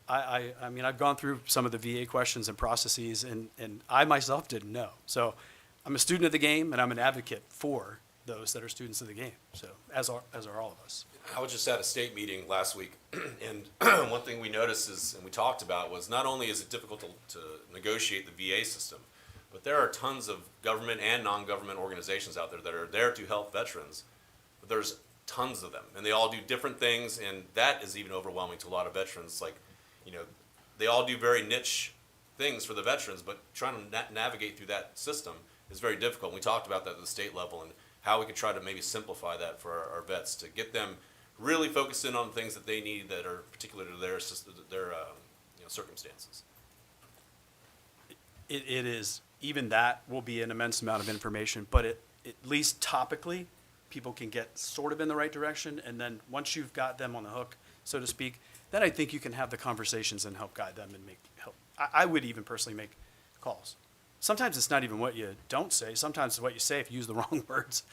I mean, I've gone through some of the VA questions and processes, and I myself didn't know. So I'm a student of the game, and I'm an advocate for those that are students of the game, so, as are all of us. I was just at a state meeting last week, and one thing we noticed is, and we talked about, was not only is it difficult to negotiate the VA system, but there are tons of government and non-government organizations out there that are there to help veterans. But there's tons of them, and they all do different things, and that is even overwhelming to a lot of veterans. Like, you know, they all do very niche things for the veterans, but trying to navigate through that system is very difficult. We talked about that at the state level and how we could try to maybe simplify that for our vets to get them really focused in on things that they need that are particular to their circumstances. It is, even that will be an immense amount of information, but at least topically, people can get sort of in the right direction, and then once you've got them on the hook, so to speak, then I think you can have the conversations and help guide them and help. I would even personally make calls. Sometimes it's not even what you don't say. Sometimes it's what you say if you use the wrong words.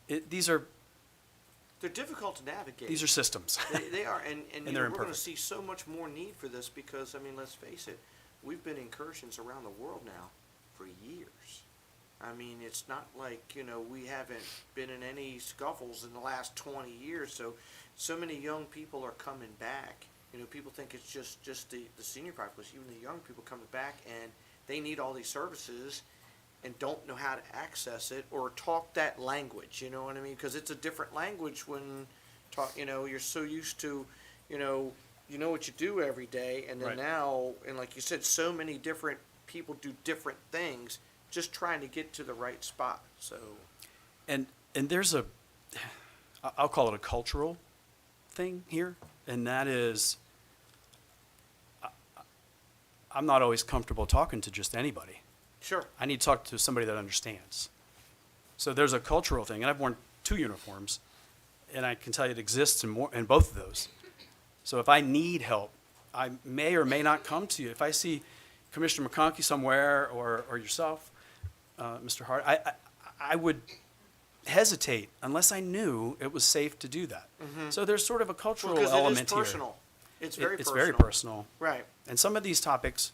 They're difficult to navigate. These are systems. They are, and And you they're know, we're going to imperfect. see so much more need for this because, I mean, let's face it, we've been incursions around the world now for years. I mean, it's not like, you know, we haven't been in any scuffles in the last 20 years, so many young people are coming back. You know, people think it's just the senior population, even the young people coming back, and they need all these services and don't know how to access it or talk that language, you know what I mean? Because it's a different language when you know, you're so used to, you know what you do every day, and then Right. now, and like you said, so many different people do different things, just trying to get to the right spot, so. And there's I'll call it a cultural thing here, and that is, I'm not always comfortable talking to just anybody. Sure. I need to talk to somebody that understands. So there's a cultural thing, and I've worn 2 uniforms, and I can tell you it exists in both of those. So if I need help, I may or may not come to you. If I see Commissioner McConkey somewhere, or yourself, Mr. Hart, I would hesitate unless I knew it was safe to do that. So there's sort of a cultural Because element it is here. personal. It's very It's personal. very personal. Right. And some of these topics,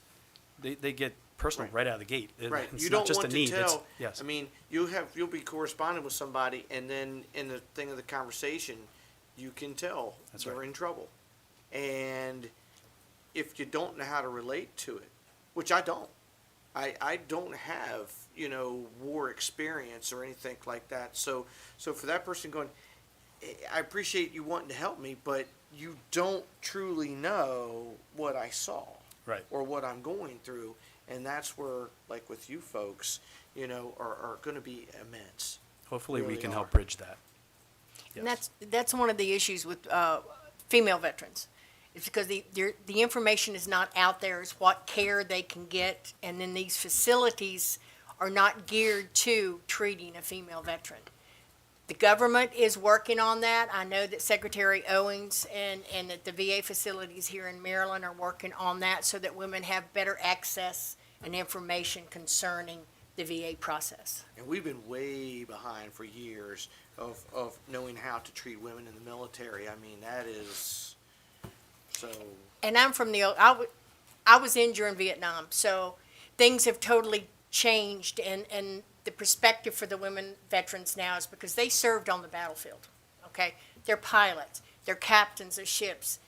they get personal right out of the gate. Right. It's You not don't just want a need. to It's- tell. yes. I mean, you'll be corresponding with somebody, and then in the thing of the conversation, you can tell That's they're right. in trouble. And if you don't know how to relate to it, which I don't, I don't have, you know, war experience or anything like that. So for that person going, I appreciate you wanting to help me, but you don't truly know what I saw. Right. Or what I'm going through. And that's where, like with you folks, you know, are going to be immense. Hopefully we Really can are. help bridge that. And that's one of the issues with female veterans. It's because the information is not out there, is what care they can get, and then these facilities are not geared to treating a female veteran. The government is working on that. I know that Secretary Owens and that the VA facilities here in Maryland are working on that so that women have better access and information concerning the VA process. And we've been way behind for years of knowing how to treat women in the military. I mean, that is so. And I'm from I was in during Vietnam, so things have totally changed, and the perspective for the women veterans now is because they served on the battlefield, okay? They're pilots, they're captains of ships,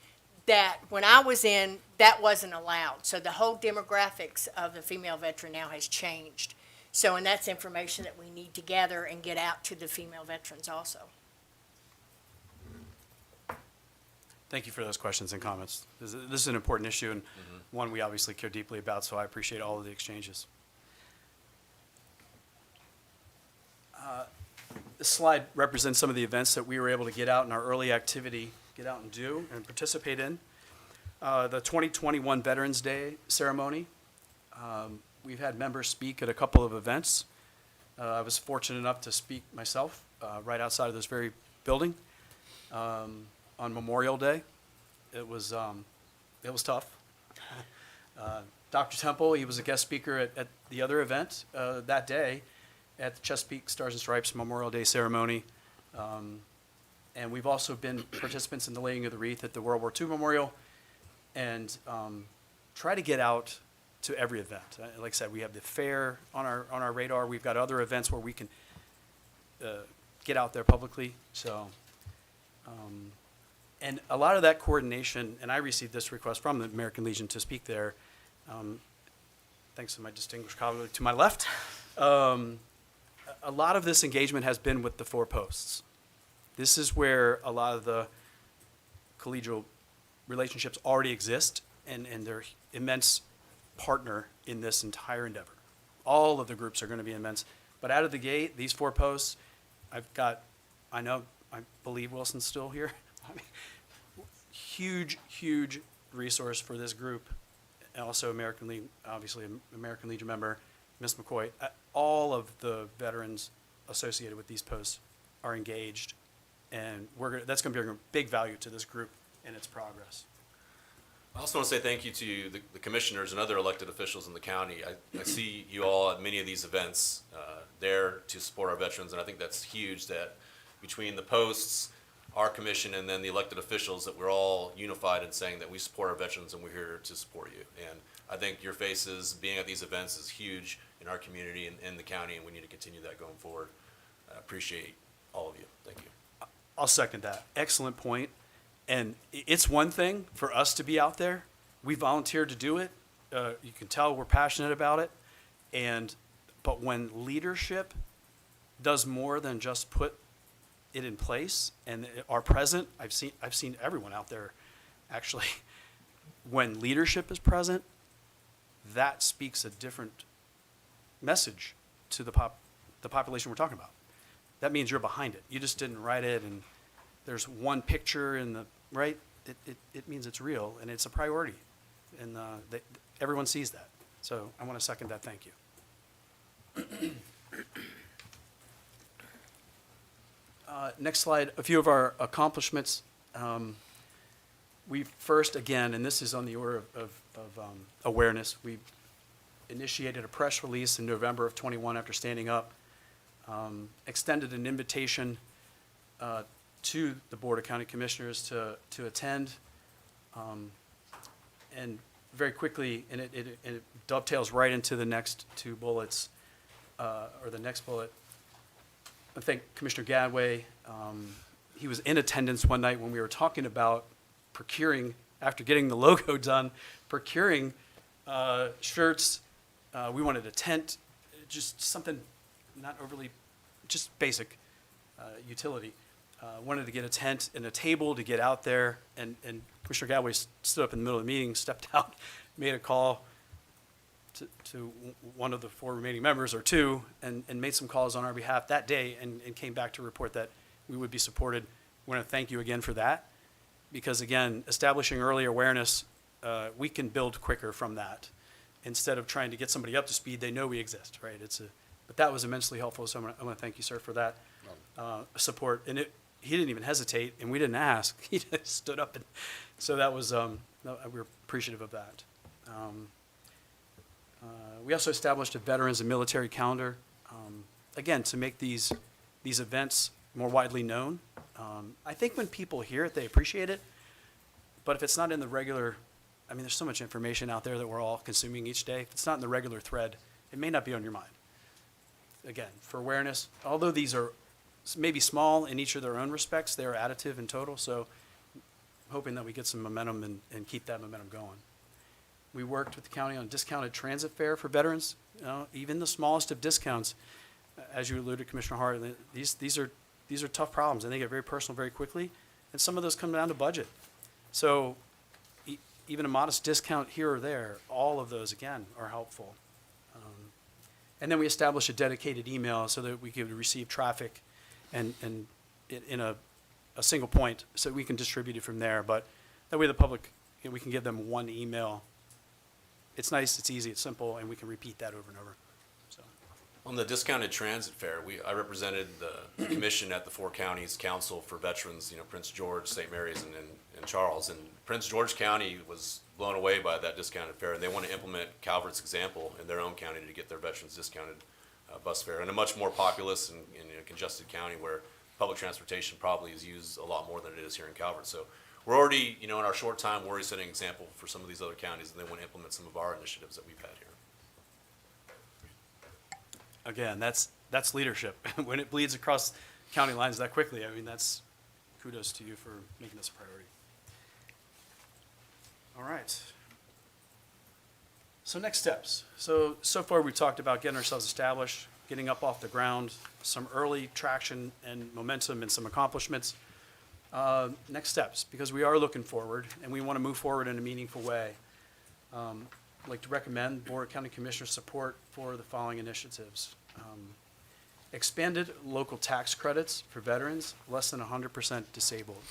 that when I was in, that wasn't allowed. So the whole demographics of the female veteran now has changed. So, and that's information that we need to gather and get out to the female veterans also. Thank you for those questions and comments. This is an important issue, and one we obviously care deeply about, so I appreciate all of the exchanges. This slide represents some of the events that we were able to get out in our early activity, get out and do and participate in. The 2021 Veterans Day ceremony. We've had members speak at a couple of events. I was fortunate enough to speak myself right outside of this very building on Memorial Day. It was tough. Dr. Temple, he was a guest speaker at the other event that day at the Chesapeake Stars and Stripes Memorial Day ceremony. And we've also been participants in the laying of the wreath at the World War II Memorial, and try to get out to every event. Like I said, we have the fair on our radar. We've got other events where we can get out there publicly. So, and a lot of that coordination, and I received this request from the American Legion to speak there, thanks to my distinguished colleague to my left. A lot of this engagement has been with the 4 posts. This is where a lot of the collegial relationships already exist, and they're immense partner in this entire endeavor. All of the groups are going to be immense. But out of the gate, these 4 posts, I believe Wilson's still here. Huge, huge resource for this group. And also American Legion, obviously American Legion member, Ms. McCoy. All of the veterans associated with these posts are engaged, and that's going to be a big value to this group and its progress. I also want to say thank you to the commissioners and other elected officials in the county. I see you all at many of these events there to support our veterans, and I think that's huge that between the posts, our commission, and then the elected officials, that we're all unified in saying that we support our veterans and we're here to support you. And I think your faces being at these events is huge in our community and in the county, and we need to continue that going forward. I appreciate all of you. Thank you. I'll second that. Excellent point. And it's one thing for us to be out there. We volunteered to do it. You can tell we're passionate about it. But when leadership does more than just put it in place and are present, I've seen everyone out there actually. When leadership is present, that speaks a different message to the population we're talking about. That means you're behind it. You just didn't write it and there's one picture in the, right? It means it's real and it's a priority. And everyone sees that. So I want to second that. Thank you. Next slide, a few of our accomplishments. We first, again, and this is on the order of awareness, we initiated a press release in November of 21 after standing up, extended an invitation to the Board of County Commissioners to attend, and very quickly, and it dovetails right into the next 2 bullets, or the next bullet. I thank Commissioner Gadway. He was in attendance one night when we were talking about procuring, after getting the logo done, procuring shirts. We wanted a tent, just something not overly, just basic utility. Wanted to get a tent and a table to get out there, and Commissioner Gadway stood up in the middle of the meeting, stepped out, made a call to one of the 4 remaining members, or 2, and made some calls on our behalf that day and came back to report that we would be supported. We want to thank you again for that, because again, establishing early awareness, we can build quicker from that. Instead of trying to get somebody up to speed, they know we exist, right? But that was immensely helpful, so I want to thank you, sir, for that support. And he didn't even hesitate, and we didn't ask. He just stood up, and so that was, we were appreciative of that. We also established a veterans and military calendar, again, to make these events more widely known. I think when people hear it, they appreciate it, but if it's not in the regular, I mean, there's so much information out there that we're all consuming each day. If it's not in the regular thread, it may not be on your mind. Again, for awareness, although these are maybe small in each of their own respects, they are additive in total, so hoping that we get some momentum and keep that momentum going. We worked with the county on discounted transit fare for veterans. Even the smallest of discounts, as you alluded, Commissioner Hart, these are tough problems, and they get very personal very quickly, and some of those come down to budget. So even a modest discount here or there, all of those, again, are helpful. And then we established a dedicated email so that we could receive traffic and in a single point, so we can distribute it from there. But that way the public, we can give them one email. It's nice, it's easy, it's simple, and we can repeat that over and over. So. On the discounted transit fare, I represented the commission at the 4 counties council for veterans, Prince George, St. Mary's, and Charles. And Prince George County was blown away by that discounted fare, and they want to implement Calvert's example in their own county to get their veterans discounted bus fare in a much more populous and congested county where public transportation probably is used a lot more than it is here in Calvert. So we're already, in our short time, we're already setting an example for some of these other counties, and they want to implement some of our initiatives that we've had here. Again, that's leadership. When it bleeds across county lines that quickly. I mean, that's kudos to you for making this a priority. All right. So next steps. So far we've talked about getting ourselves established, getting up off the ground, some early traction and momentum and some accomplishments. Next steps, because we are looking forward and we want to move forward in a meaningful way. I'd like to recommend Board of County Commissioners support for the following initiatives. Expanded local tax credits for veterans less than 100% disabled.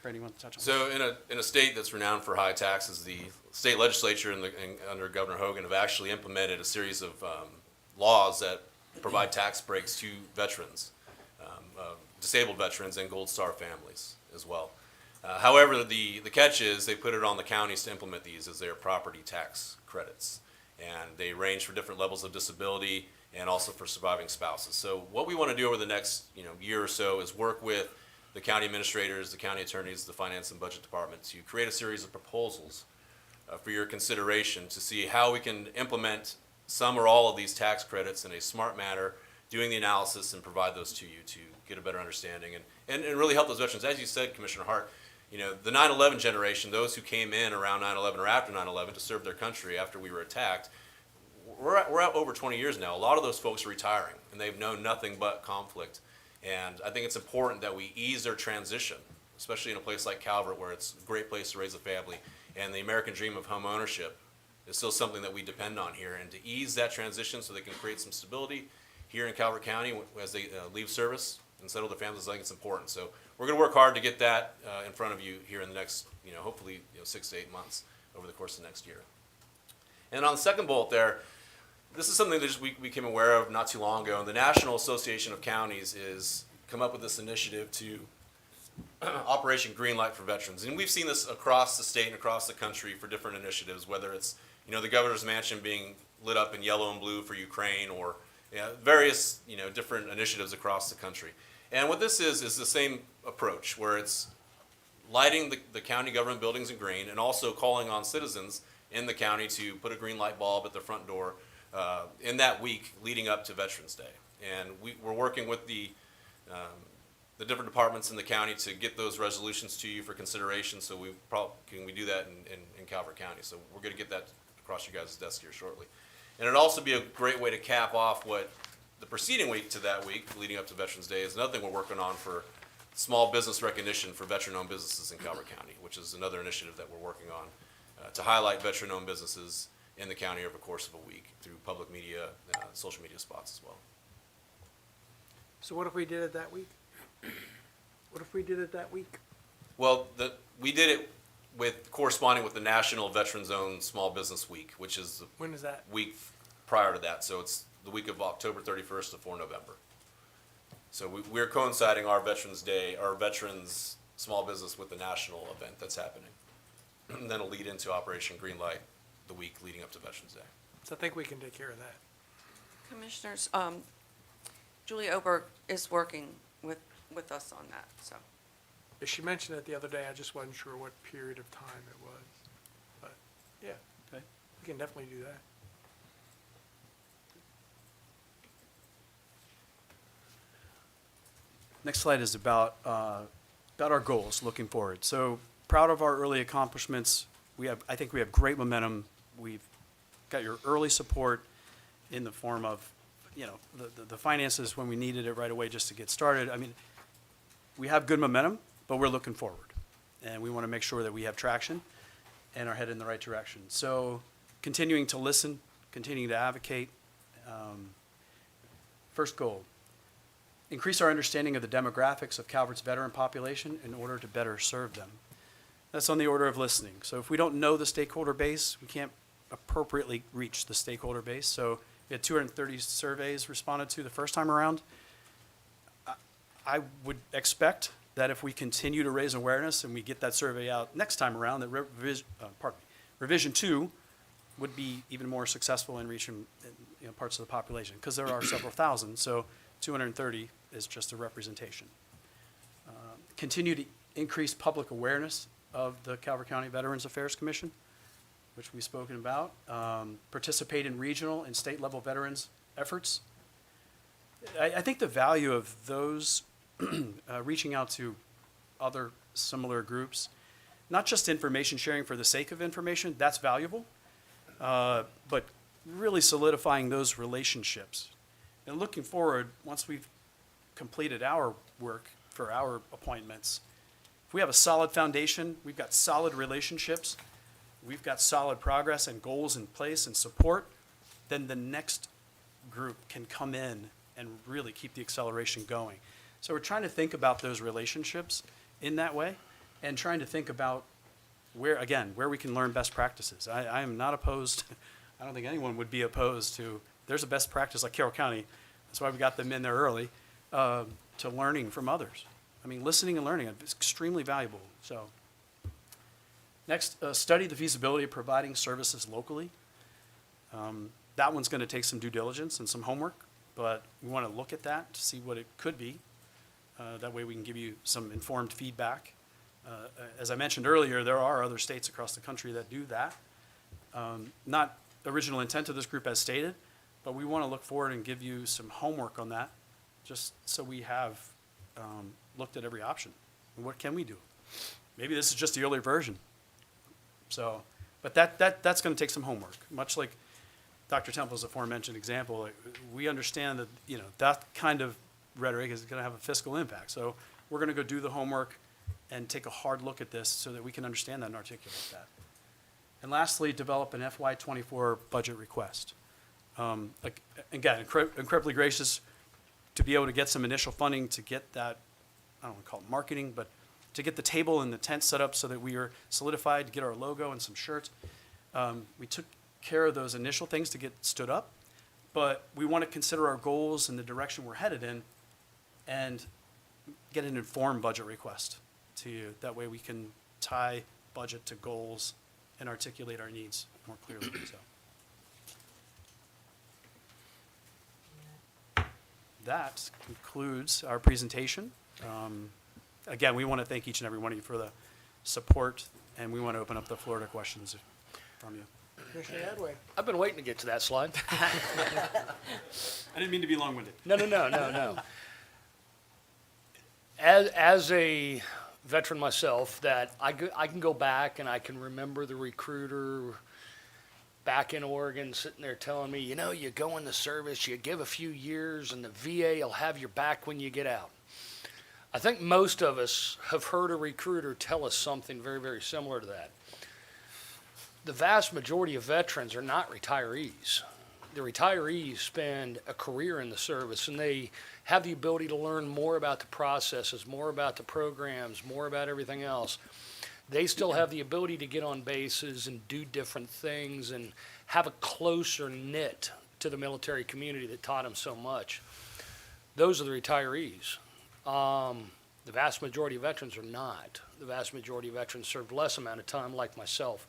Brandon, you want to touch on that? So in a state that's renowned for high taxes, the state legislature under Governor Hogan have actually implemented a series of laws that provide tax breaks to veterans, disabled veterans and Gold Star families as well. However, the catch is they put it on the counties to implement these as their property tax credits. And they range for different levels of disability and also for surviving spouses. So what we want to do over the next year or so is work with the county administrators, the county attorneys, the finance and budget department to create a series of proposals for your consideration to see how we can implement some or all of these tax credits in a smart manner, doing the analysis and provide those to you to get a better understanding and really help those veterans. As you said, Commissioner Hart, the 9/11 generation, those who came in around 9/11 or after 9/11 to serve their country after we were attacked, we're at over 20 years now. A lot of those folks are retiring, and they've known nothing but conflict. And I think it's important that we ease their transition, especially in a place like Calvert, where it's a great place to raise a family. And the American dream of home ownership is still something that we depend on here. And to ease that transition so they can create some stability here in Calvert County as they leave service and settle their families, I think it's important. So we're going to work hard to get that in front of you here in the next, hopefully 6 to 8 months over the course of next year. And on the second bullet there, this is something that we became aware of not too long ago. And the National Association of Counties is come up with this initiative to Operation Greenlight for Veterans. And we've seen this across the state and across the country for different initiatives, whether it's, the governor's mansion being lit up in yellow and blue for Ukraine or various, different initiatives across the country. And what this is the same approach where it's lighting the county government buildings in green and also calling on citizens in the county to put a green light bulb at the front door in that week leading up to Veterans Day. And we're working with the different departments in the county to get those resolutions to you for consideration. So we do that in Calvert County. So we're going to get that across your guys' desk here shortly. And it'd also be a great way to cap off what the preceding week to that week leading up to Veterans Day is another thing we're working on for small business recognition for veteran-owned businesses in Calvert County, which is another initiative that we're working on to highlight veteran-owned businesses in the county over the course of a week through public media, social media spots as well. So what if we did it that week? Well, we did it corresponding with the National Veterans Owned Small Business Week, which is the When is that? week prior to that. So it's the week of October 31st to 4 November. So we're coinciding our Veterans Day, our Veterans Small Business with the national event that's happening. And then it'll lead into Operation Greenlight the week leading up to Veterans Day. So I think we can take care of that. Commissioners, Julie Oberg is working with us on that, so. If she mentioned it the other day, I just wasn't sure what period of time it was. But, yeah, Okay. we can definitely do that. Next slide is about our goals looking forward. So proud of our early accomplishments. I think we have great momentum. We've got your early support in the form of, the finances when we needed it right away just to get started. I mean, we have good momentum, but we're looking forward. And we want to make sure that we have traction and are headed in the right direction. So continuing to listen, continuing to advocate. First goal, increase our understanding of the demographics of Calvert's veteran population in order to better serve them. That's on the order of listening. So if we don't know the stakeholder base, we can't appropriately reach the stakeholder base. So we had 230 surveys responded to the first time around. I would expect that if we continue to raise awareness and we get that survey out next time around, that revision 2 would be even more successful in reaching parts of the population, because there are several thousand. So 230 is just a representation. Continue to increase public awareness of the Calvert County Veterans Affairs Commission, which we've spoken about. Participate in regional and state level veterans efforts. I think the value of those reaching out to other similar groups, not just information sharing for the sake of information, that's valuable, but really solidifying those relationships. And looking forward, once we've completed our work for our appointments, if we have a solid foundation, we've got solid relationships, we've got solid progress and goals in place and support, then the next group can come in and really keep the acceleration going. So we're trying to think about those relationships in that way and trying to think about where we can learn best practices. I am not opposed, I don't think anyone would be opposed to, there's a best practice like Carroll County, that's why we got them in there early, to learning from others. I mean, listening and learning is extremely valuable, so. Next, study the feasibility of providing services locally. That one's gonna take some due diligence and some homework, but we wanna look at that to see what it could be. That way we can give you some informed feedback. As I mentioned earlier, there are other states across the country that do that. Not the original intent of this group as stated, but we wanna look forward and give you some homework on that, just so we have looked at every option. And what can we do? Maybe this is just the early version. So, but that's gonna take some homework, much like Dr. Temple's aforementioned example. Like, we understand that, that kind of rhetoric is gonna have a fiscal impact. So we're gonna go do the homework and take a hard look at this so that we can understand that and articulate that. And lastly, develop an FY24 budget request. Again, incredibly gracious to be able to get some initial funding to get that, I don't want to call it marketing, but to get the table and the tent set up so that we are solidified, to get our logo and some shirts. We took care of those initial things to get stood up, but we want to consider our goals and the direction we're headed in and get an informed budget request to you. That way we can tie budget to goals and articulate our needs more clearly, so. That concludes our presentation. Again, we want to thank each and every one of you for the support, and we want to open up the floor to questions from you. Commissioner Hadway. I've been waiting to get to that slide. I didn't mean to be long-winded. No. As a veteran myself, that I can go back and I can remember the recruiter back in Oregon sitting there telling me, you go in the service, you give a few years, and the VA will have your back when you get out. I think most of us have heard a recruiter tell us something very, very similar to that. The vast majority of veterans are not retirees. The retirees spend a career in the service, and they have the ability to learn more about the processes, more about the programs, more about everything else. They still have the ability to get on bases and do different things and have a closer knit to the military community that taught them so much. Those are the retirees. The vast majority of veterans are not. The vast majority of veterans served less amount of time, like myself.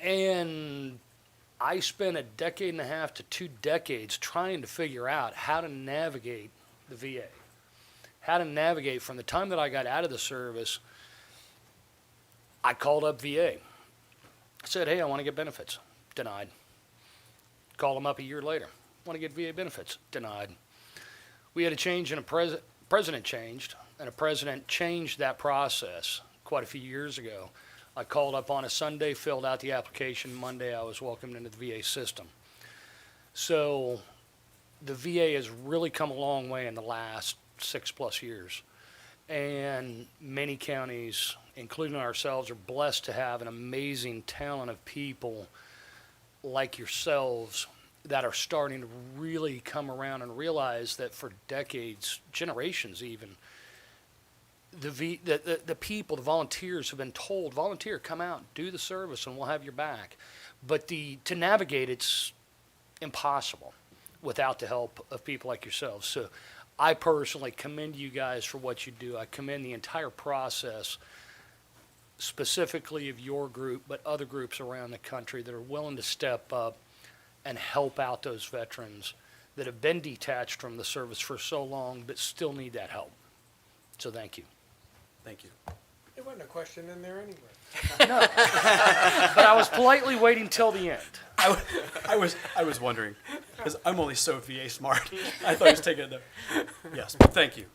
And I spent a decade and a half to 2 decades trying to figure out how to navigate the VA, how to navigate from the time that I got out of the service. I called up VA. I said, hey, I want to get benefits. Denied. Called them up a year later. Want to get VA benefits. Denied. We had a change in a president changed, and a president changed that process quite a few years ago. I called up on a Sunday, filled out the application. Monday, I was welcomed into the VA system. So the VA has really come a long way in the last 6+ years. And many counties, including ourselves, are blessed to have an amazing talent of people like yourselves that are starting to really come around and realize that for decades, generations even, the people, the volunteers have been told, volunteer, come out, do the service, and we'll have your back. But to navigate, it's impossible without the help of people like yourselves. So I personally commend you guys for what you do. I commend the entire process, specifically of your group, but other groups around the country that are willing to step up and help out those veterans that have been detached from the service for so long but still need that help. So thank you. Thank you. There wasn't a question in there anyway. No, but I was politely waiting till the end. I was wondering. Because I'm only so VA smart. I thought he was taking it there. Yes, but thank you.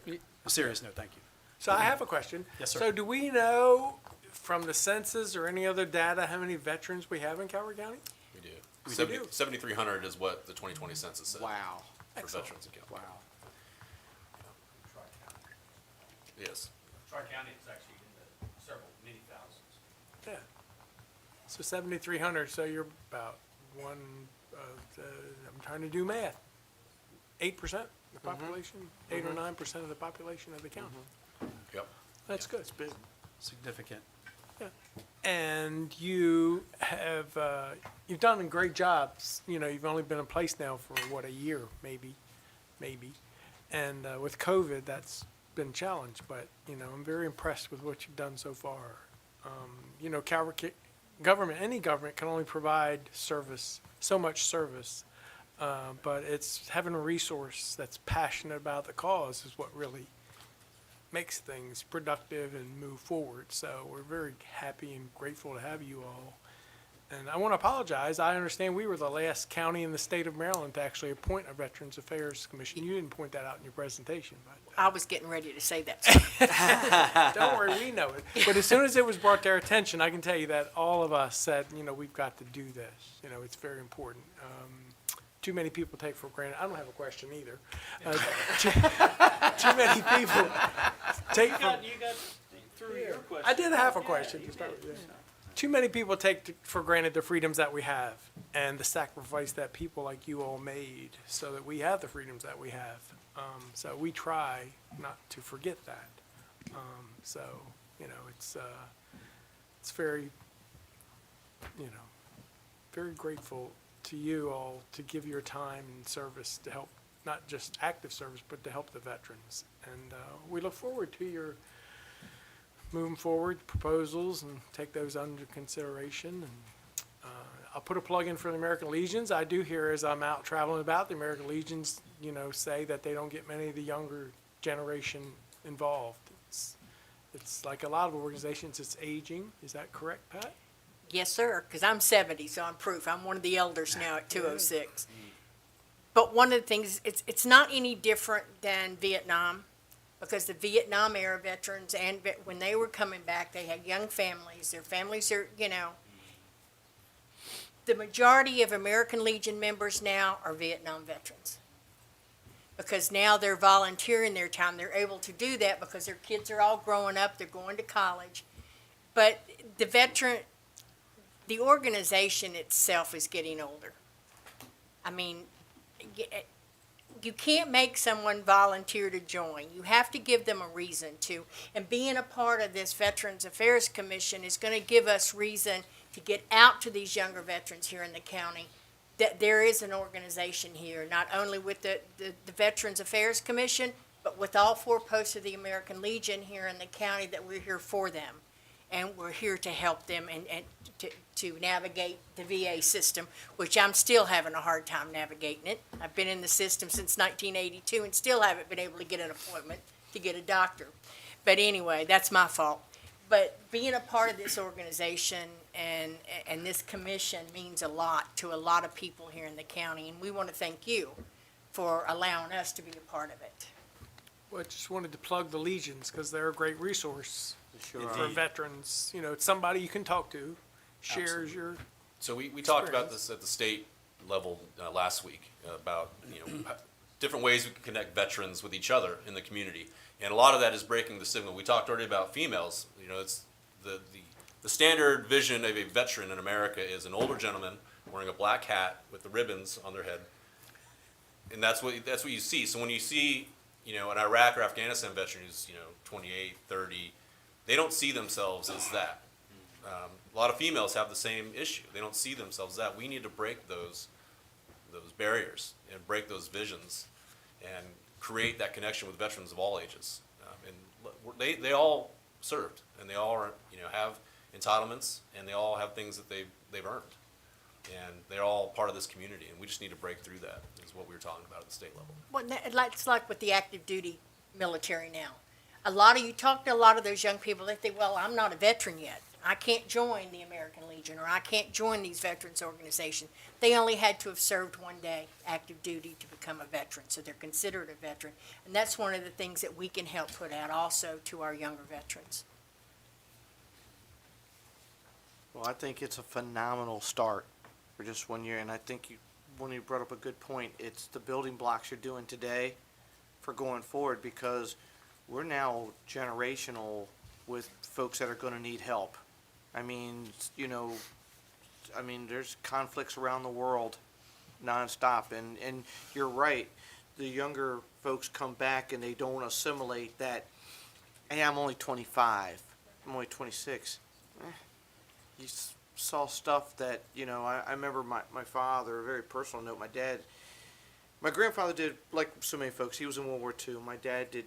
A serious note, thank you. So I have a question. Yes, sir. So do we know from the census or any other data how many veterans we have in Calvert County? We do. We 7,300 is what the 2020 census said. Wow. For Excellent. veterans in Calvert. Wow. Yes. Tri-County is actually in the several, many thousands. Yeah. So 7,300, so you're about one, I'm trying to do math. 8% of the population, 8 or 9% of the population of the county. Yep. That's good. It's big. Significant. And you have, you've done a great job. You know, you've only been in place now for, what, a year, maybe. And with COVID, that's been a challenge, but, you know, I'm very impressed with what you've done so far. You know, Calvert government, any government can only provide service, so much service, but it's having a resource that's passionate about the cause is what really makes things productive and move forward. So we're very happy and grateful to have you all. And I want to apologize. I understand we were the last county in the state of Maryland to actually appoint a Veterans Affairs Commission. You didn't point that out in your presentation, but I was getting ready to say that. don't worry, we know it. But as soon as it was brought to our attention, I can tell you that all of us said, you know, we've got to do this. You know, it's very important. Too many people take for granted. I don't have a question either. Too many people take for. You got through your question. I did have a question to start with. Yeah. Too many people take for granted the freedoms that we have and the sacrifice that people like you all made so that we have the freedoms that we have. So we try not to forget that. So, you know, it's very, you know, very grateful to you all to give your time and service to help, not just active service, but to help the veterans. And we look forward to your moving forward proposals and take those under consideration. And I'll put a plug in for the American Legions. I do hear as I'm out traveling about, the American Legions, you know, say that they don't get many of the younger generation involved. It's like a lot of organizations, it's aging. Is that correct, Pat? Yes, sir, because I'm 70, so I'm proof. I'm one of the elders now at 206. But one of the things, it's not any different than Vietnam, because the Vietnam era veterans, and when they were coming back, they had young families. Their families are, you know, the majority of American Legion members now are Vietnam veterans. Because now they're volunteering their time. They're able to do that because their kids are all growing up, they're going to college. But the organization itself is getting older. I mean, you can't make someone volunteer to join. You have to give them a reason to. And being a part of this Veterans Affairs Commission is going to give us reason to get out to these younger veterans here in the county that there is an organization here, not only with the Veterans Affairs Commission, but with all 4 posts of the American Legion here in the county, that we're here for them. And we're here to help them and to navigate the VA system, which I'm still having a hard time navigating it. I've been in the system since 1982 and still haven't been able to get an appointment to get a doctor. But anyway, that's my fault. But being a part of this organization and this commission means a lot to a lot of people here in the county, and we want to thank you for allowing us to be a part of it. Well, I just wanted to plug the Legions because they're a great resource Sure for are. veterans. You know, it's somebody you can talk to, shares your. So we talked about this at the state level last week about, you know, different ways we can connect veterans with each other in the community. And a lot of that is breaking the stigma. We talked already about females. You know, it's the standard vision of a veteran in America is an older gentleman wearing a black hat with the ribbons on their head. And that's what you see. So when you see, you know, an Iraq or Afghanistan veteran who's, you know, 28, 30, they don't see themselves as that. A lot of females have the same issue. They don't see themselves as that. We need to break those barriers and break those visions and create that connection with veterans of all ages. And they all served, and they all are, you know, have entitlements, and they all have things that they've earned. And they're all part of this community, and we just need to break through that, is what we were talking about at the state level. Well, it's like with the active duty military now. you talk to a lot of those young people, they think, well, I'm not a veteran yet. I can't join the American Legion, or I can't join these veterans organizations. They only had to have served one day active duty to become a veteran, so they're considered a veteran. And that's one of the things that we can help put out also to our younger veterans. Well, I think it's a phenomenal start for just 1 year, and I think when you brought up a good point, it's the building blocks you're doing today for going forward, because we're now generational with folks that are gonna need help. I mean, there's conflicts around the world nonstop, and you're right. The younger folks come back and they don't assimilate that, hey, I'm only 25, I'm only 26. You saw stuff that, I remember my father, a very personal note, my grandfather did, like so many folks, he was in World War II. My dad did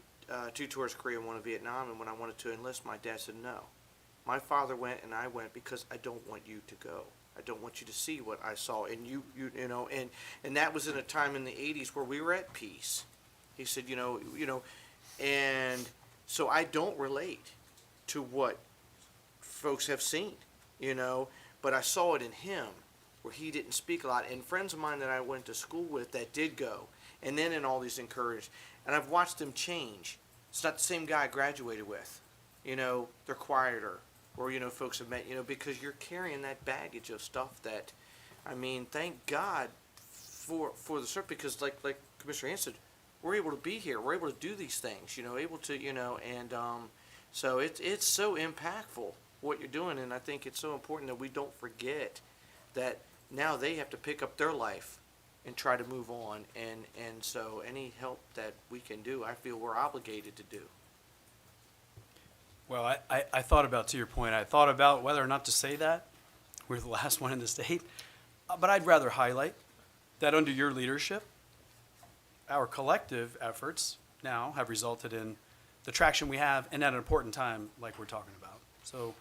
2 tours of Korea and 1 in Vietnam, and when I wanted to enlist, my dad said no. My father went and I went because I don't want you to go. I don't want you to see what I saw. And and that was in a time in the 80s where we were at peace. He said, and so I don't relate to what folks have seen, but I saw it in him where he didn't speak a lot. And friends of mine that I went to school with that did go, and then in all these encouraged, and I've watched them change. It's not the same guy I graduated with. They're quieter, or, folks have met, because you're carrying that baggage of stuff that, thank God for the service, because like Commissioner Hand said, we're able to be here, we're able to do these things, able to, and so it's so impactful what you're doing, and I think it's so important that we don't forget that now they have to pick up their life and try to move on, and so any help that we can do, I feel we're obligated to do. Well, I thought about, to your point, I thought about whether or not to say that. We're the last one in the state. But I'd rather highlight that under your leadership, our collective efforts now have resulted in the traction we have, and at an important time like we're talking about. So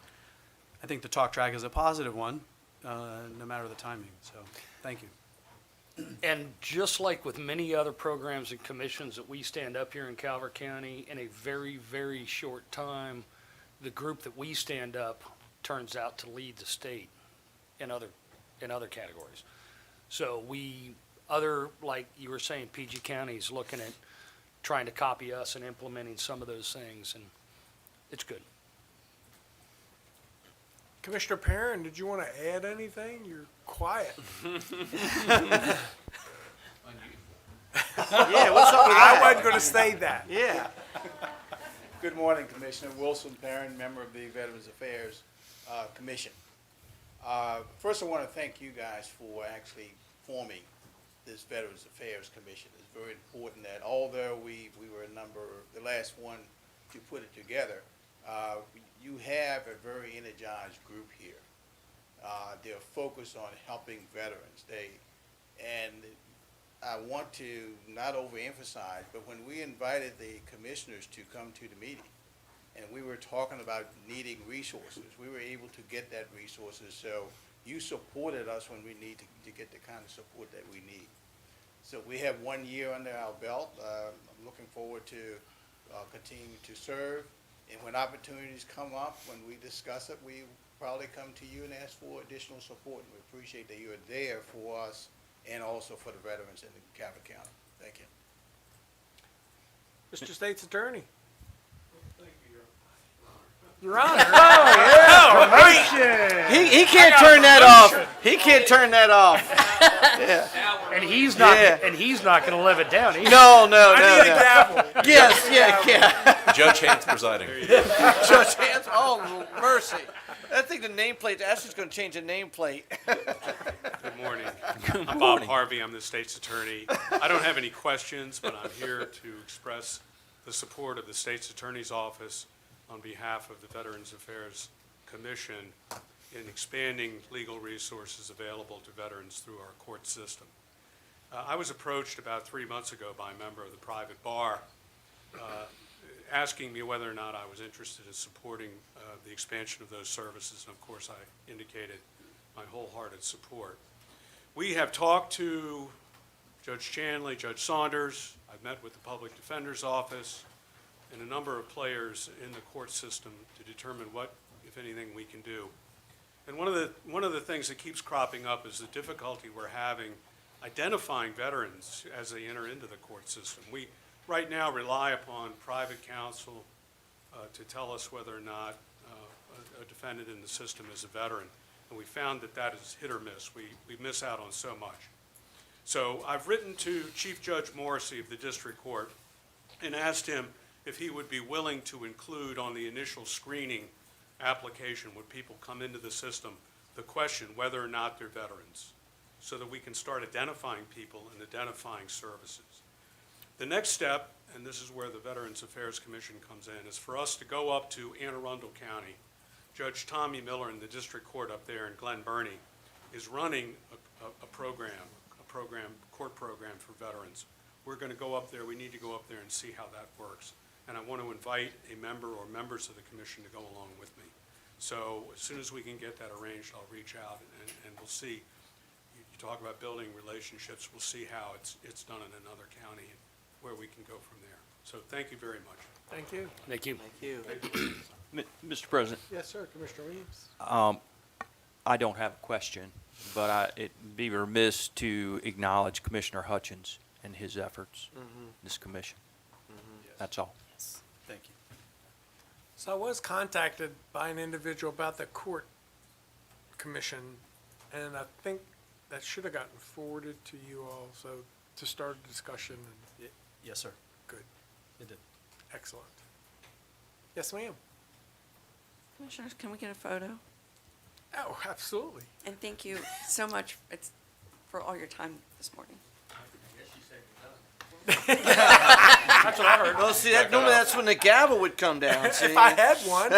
I think the talk track is a positive one, no matter the timing. So thank you. And just like with many other programs and commissions that we stand up here in Calvert County, in a very, very short time, the group that we stand up turns out to lead the state in other categories. So like you were saying, PG County is looking at trying to copy us and implementing some of those things, and it's good. Commissioner Perrin, did you want to add anything? You're quiet. Yeah, what's up with I that? wasn't going to say that. Yeah. Good morning, Commissioner Wilson Perrin, member of the Veterans Affairs Commission. First, I want to thank you guys for actually forming this Veterans Affairs Commission. It's very important that although we were the last one to put it together, you have a very energized group here. They're focused on helping veterans. And I want to not overemphasize, but when we invited the commissioners to come to the meeting, and we were talking about needing resources, we were able to get that resources. So you supported us when we need to get the kind of support that we need. So we have 1 year under our belt. I'm looking forward to continuing to serve. And when opportunities come up, when we discuss it, we probably come to you and ask for additional support. And we appreciate that you are there for us and also for the veterans in Calvert County. Thank you. Mr. State's Attorney. Your Honor. He can't turn that off. He can't turn that off. Yeah. And he's not. Yeah. And he's not going to live it down either. No. I need a gavel. Yes, yeah. Judge Hans presiding. Judge Hans, oh, mercy. I think the nameplate, Ashley's going to change the nameplate. Good morning. I'm Bob Harvey. I'm the state's attorney. I don't have any questions, but I'm here to express the support of the state's attorney's office on behalf of the Veterans Affairs Commission in expanding legal resources available to veterans through our court system. I was approached about 3 months ago by a member of the private bar asking me whether or not I was interested in supporting the expansion of those services, and of course I indicated my wholehearted support. We have talked to Judge Chanley, Judge Saunders. I've met with the Public Defender's Office. and a number of players in the court system to determine what, if anything, we can do. And one of the things that keeps cropping up is the difficulty we're having identifying veterans as they enter into the court system. We right now rely upon private counsel to tell us whether or not a defendant in the system is a veteran. And we found that that is hit or miss. We miss out on so much. So I've written to Chief Judge Morrissey of the District Court and asked him if he would be willing to include on the initial screening application when people come into the system the question whether or not they're veterans, so that we can start identifying people and identifying services. The next step, and this is where the Veterans Affairs Commission comes in, is for us to go up to Anne Arundel County. Judge Tommy Miller in the district court up there in Glen Burnie is running a court program for veterans. We're going to go up there. We need to go up there and see how that works. And I want to invite a member or members of the commission to go along with me. So as soon as we can get that arranged, I'll reach out and we'll see. You talk about building relationships. We'll see how it's done in another county and where we can go from there. So thank you very much. Thank you. Thank you. Thank you. Mr. President, Yes, sir, Commissioner Williams. I don't have a question, but it'd be remiss to acknowledge Commissioner Hutchins and his efforts in this commission. That's all. Thank you. So I was contacted by an individual about the court commission, and I think that should have gotten forwarded to you all, so to start a discussion. And Yes, sir. good, It did. excellent. Yes, ma'am. Commissioners, can we get a photo? Oh, absolutely. And thank you so much for all your time this morning. That's what I heard. Well, see, normally that's when the gavel would come down. See? If I had one.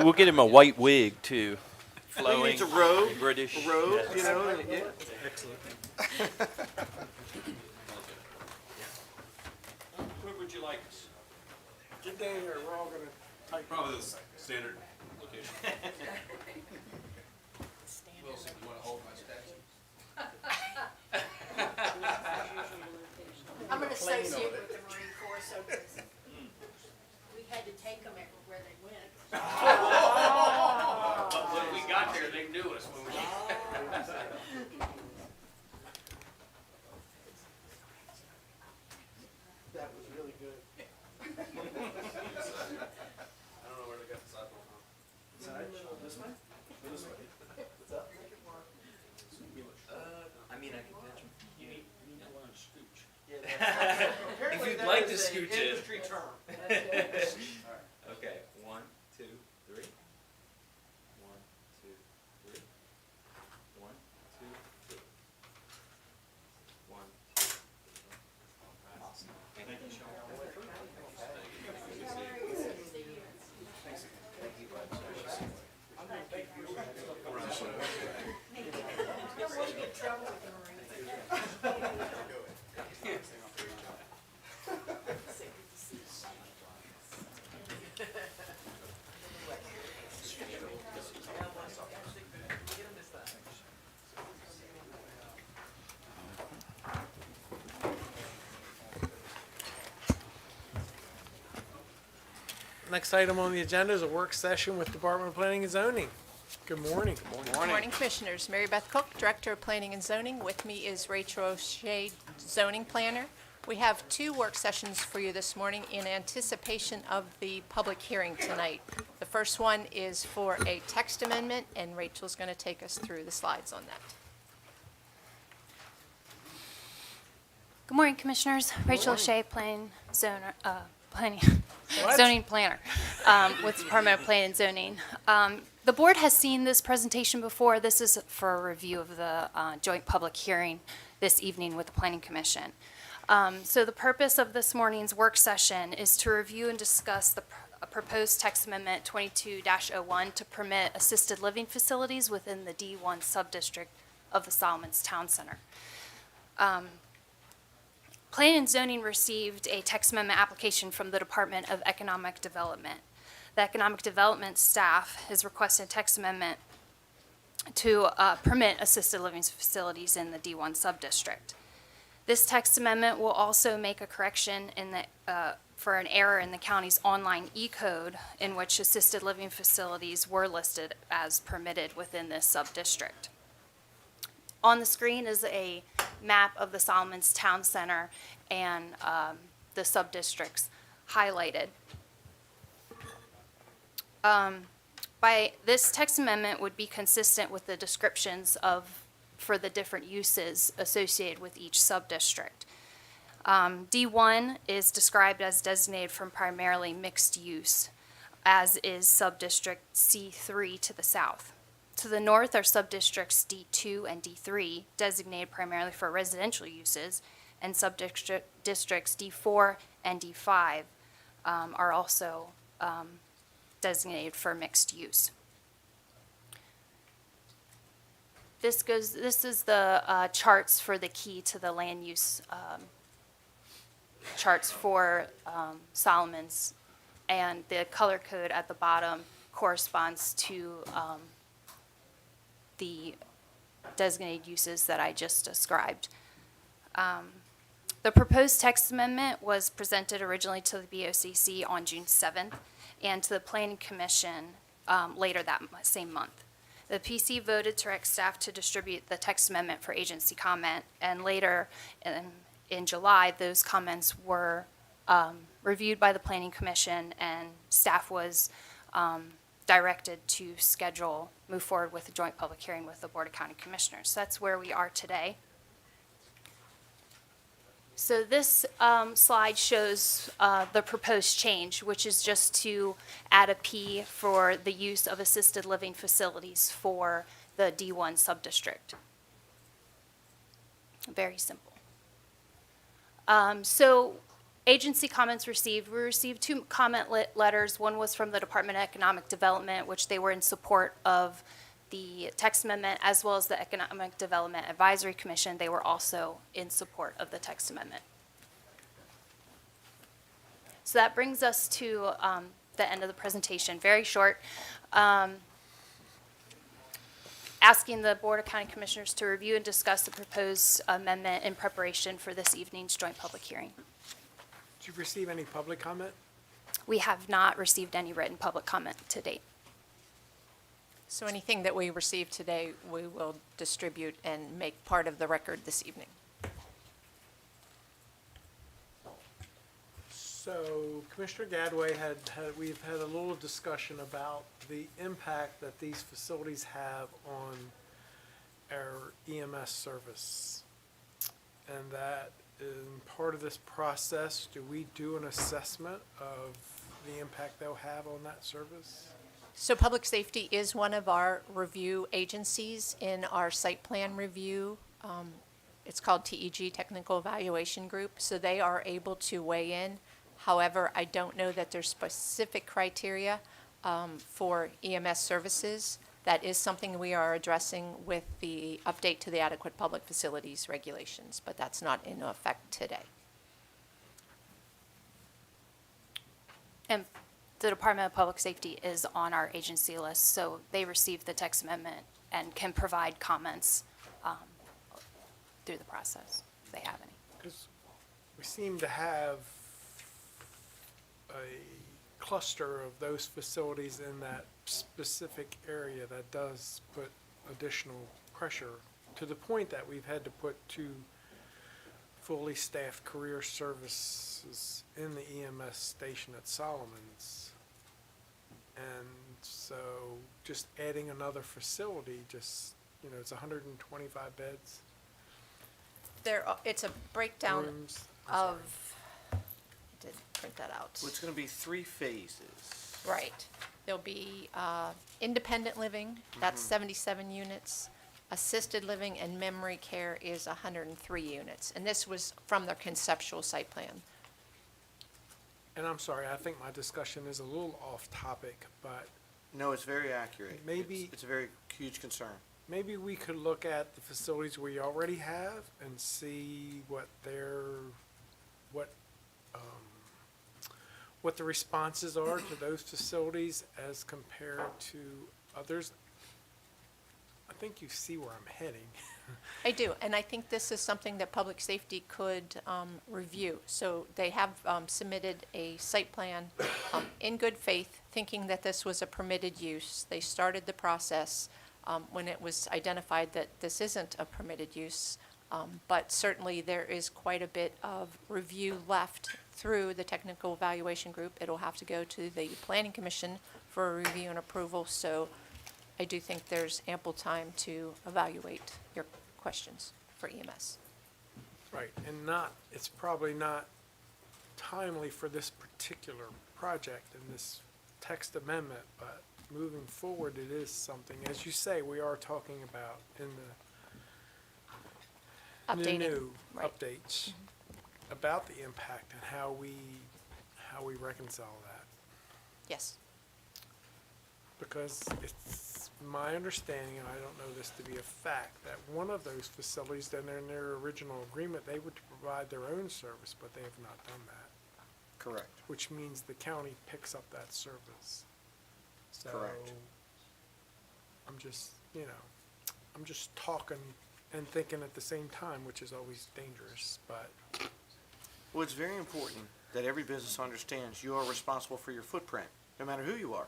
We'll get him a white wig too, He flowing, needs a robe, British. a robe, Yes. you know. Yeah. Excellent. Where would you like us? Get down here, we're all gonna type. Probably the standard location. Wilson, you want to hold my statue? I'm an associate with the Marine Corps, so we had to take them everywhere they went. When we got there, they knew us when we. That was really good. I don't know where they got the sidewalk from. This way? This way. What's up? I mean, I can catch him. You need to learn to scooch. If you'd like to scooch in. Industry term. Okay, 1, 2, 3. 1, 2, 3. 1, 2, 3. 1, 2, 3. Awesome. Thank you, Sean. Next item on the agenda is a work session with Department of Planning and Zoning. Good morning. Good morning, Commissioners. Mary Beth Cook, Director of Planning and Zoning. With me is Rachel O'Shea, Zoning Planner. We have 2 work sessions for you this morning in anticipation of the public hearing tonight. The first one is for a text amendment, and Rachel's going to take us through the slides on that. Good morning, Commissioners. Rachel O'Shea, Planning What? Zoning Planner with Department of Planning and Zoning. The board has seen this presentation before. This is for a review of the joint public hearing this evening with the Planning Commission. So the purpose of this morning's work session is to review and discuss the proposed text amendment 22-01 to permit assisted living facilities within the D1 subdistrict of the Solomons Town Center. Planning and Zoning received a text amendment application from the Department of Economic Development. The Economic Development staff has requested a text amendment to permit assisted living facilities in the D1 subdistrict. This text amendment will also make a correction in the, for an error in the county's online E-code in which assisted living facilities were listed as permitted within this sub-district. On the screen is a map of the Solomons Town Center and the sub-districts highlighted. By this text amendment would be consistent with the descriptions for the different uses associated with each sub-district. D1 is described as designated from primarily mixed use, as is sub-district C3 to the south. To the north are sub-districts D2 and D3, designated primarily for residential uses, and sub-districts D4 and D5 are also designated for mixed use. This is the charts for the key to the land use charts for Solomons, and the color code at the bottom corresponds to the designated uses that I just described. The proposed text amendment was presented originally to the BOCC on June 7th and to the Planning Commission later that same month. The PC voted to direct staff to distribute the text amendment for agency comment, and later in July, those comments were reviewed by the Planning Commission, and staff was directed to move forward with a joint public hearing with the Board of County Commissioners. That's where we are today. So this slide shows the proposed change, which is just to add a P for the use of assisted living facilities for the D1 subdistrict. Very simple. So agency comments received. We received 2 comment letters. One was from the Department of Economic Development, which they were in support of the text amendment, as well as the Economic Development Advisory Commission. They were also in support of the text amendment. So that brings us to the end of the presentation. Very short. Asking the Board of County Commissioners to review and discuss the proposed amendment in preparation for this evening's joint public hearing. Did you receive any public comment? We have not received any written public comment to date. So anything that we receive today, we will distribute and make part of the record this evening. So Commissioner Gadway we've had a little discussion about the impact that these facilities have on our EMS service. And that in part of this process, do we do an assessment of the impact they'll have on that service? So Public Safety is one of our review agencies in our site plan review. It's called TEG, Technical Evaluation Group, so they are able to weigh in. However, I don't know that there's specific criteria for EMS services. That is something we are addressing with the update to the Adequate Public Facilities regulations, but that's not in effect today. And the Department of Public Safety is on our agency list, so they received the text amendment and can provide comments through the process, if they have any. Because we seem to have a cluster of those facilities in that specific area that does put additional pressure, to the point that we've had to put 2 fully staffed career services in the EMS station at Solomons. And so just adding another facility, it's 125 beds. It's a breakdown Rooms. of, I did print that out. So it's gonna be 3 phases. Right. There'll be independent living, that's 77 units. Assisted living and memory care is 103 units. And this was from their conceptual site plan. And I'm sorry, I think my discussion is a little off topic, but No, it's very accurate. Maybe- It's a very huge concern. maybe we could look at the facilities we already have and see what the responses are to those facilities as compared to others. I think you see where I'm heading. I do, and I think this is something that public safety could review. So they have submitted a site plan in good faith, thinking that this was a permitted use. They started the process when it was identified that this isn't a permitted use. But certainly there is quite a bit of review left through the technical evaluation group. It'll have to go to the planning commission for a review and approval. So I do think there's ample time to evaluate your questions for EMS. Right, and it's probably not timely for this particular project and this text amendment, but moving forward, it is something, as you say, we are talking about in the Updating, new right. updates about the impact and how we reconcile that. Yes. Because it's my understanding, and I don't know this to be a fact, that one of those facilities, then in their original agreement, they would provide their own service, but they have not done that. Correct. Which means the county picks up that service. So, Correct. I'm just talking and thinking at the same time, which is always dangerous, but. Well, it's very important that every business understands you are responsible for your footprint, no matter who you are.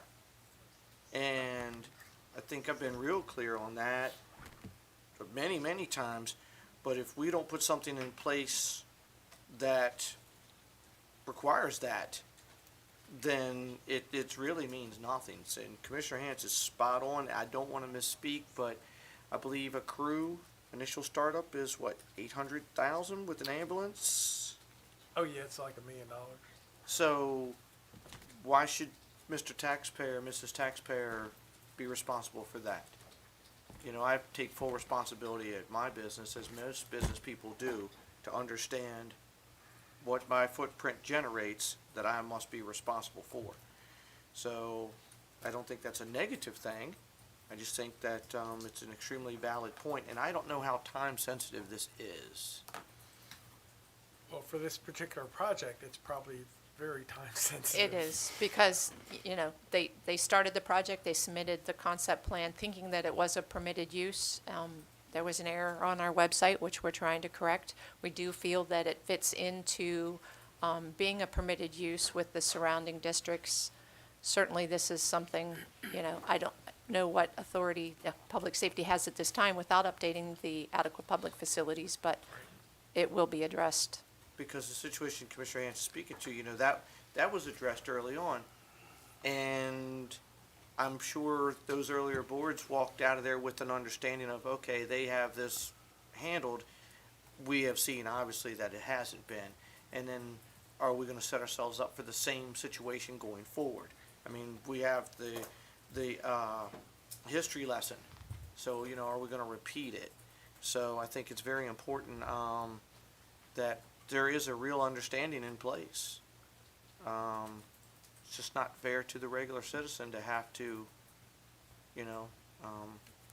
And I think I've been real clear on that many, many times, but if we don't put something in place that requires that, then it really means nothing. And Commissioner Hance is spot on. I don't want to misspeak, but I believe a crew initial startup is what, 800,000 with an ambulance? Oh, yeah, it's like $1 million. So why should Mr. Taxpayer, Mrs. Taxpayer be responsible for that? You know, I take full responsibility at my business, as most business people do, to understand what my footprint generates that I must be responsible for. So I don't think that's a negative thing. I just think that it's an extremely valid point, and I don't know how time sensitive this is. Well, for this particular project, it's probably very time sensitive. It is, because, you know, they started the project, they submitted the concept plan thinking that it was a permitted use. There was an error on our website, which we're trying to correct. We do feel that it fits into being a permitted use with the surrounding districts. Certainly, this is something, you know, I don't know what authority public safety has at this time without updating the adequate public facilities, but it will be addressed. Because the situation Commissioner Hance is speaking to, you know, that was addressed early on. And I'm sure those earlier boards walked out of there with an understanding of, okay, they have this handled. We have seen, obviously, that it hasn't been. And then are we gonna set ourselves up for the same situation going forward? I mean, we have the history lesson. So, you know, are we gonna repeat it? So I think it's very important, that there is a real understanding in place. It's just not fair to the regular citizen to have to, you know,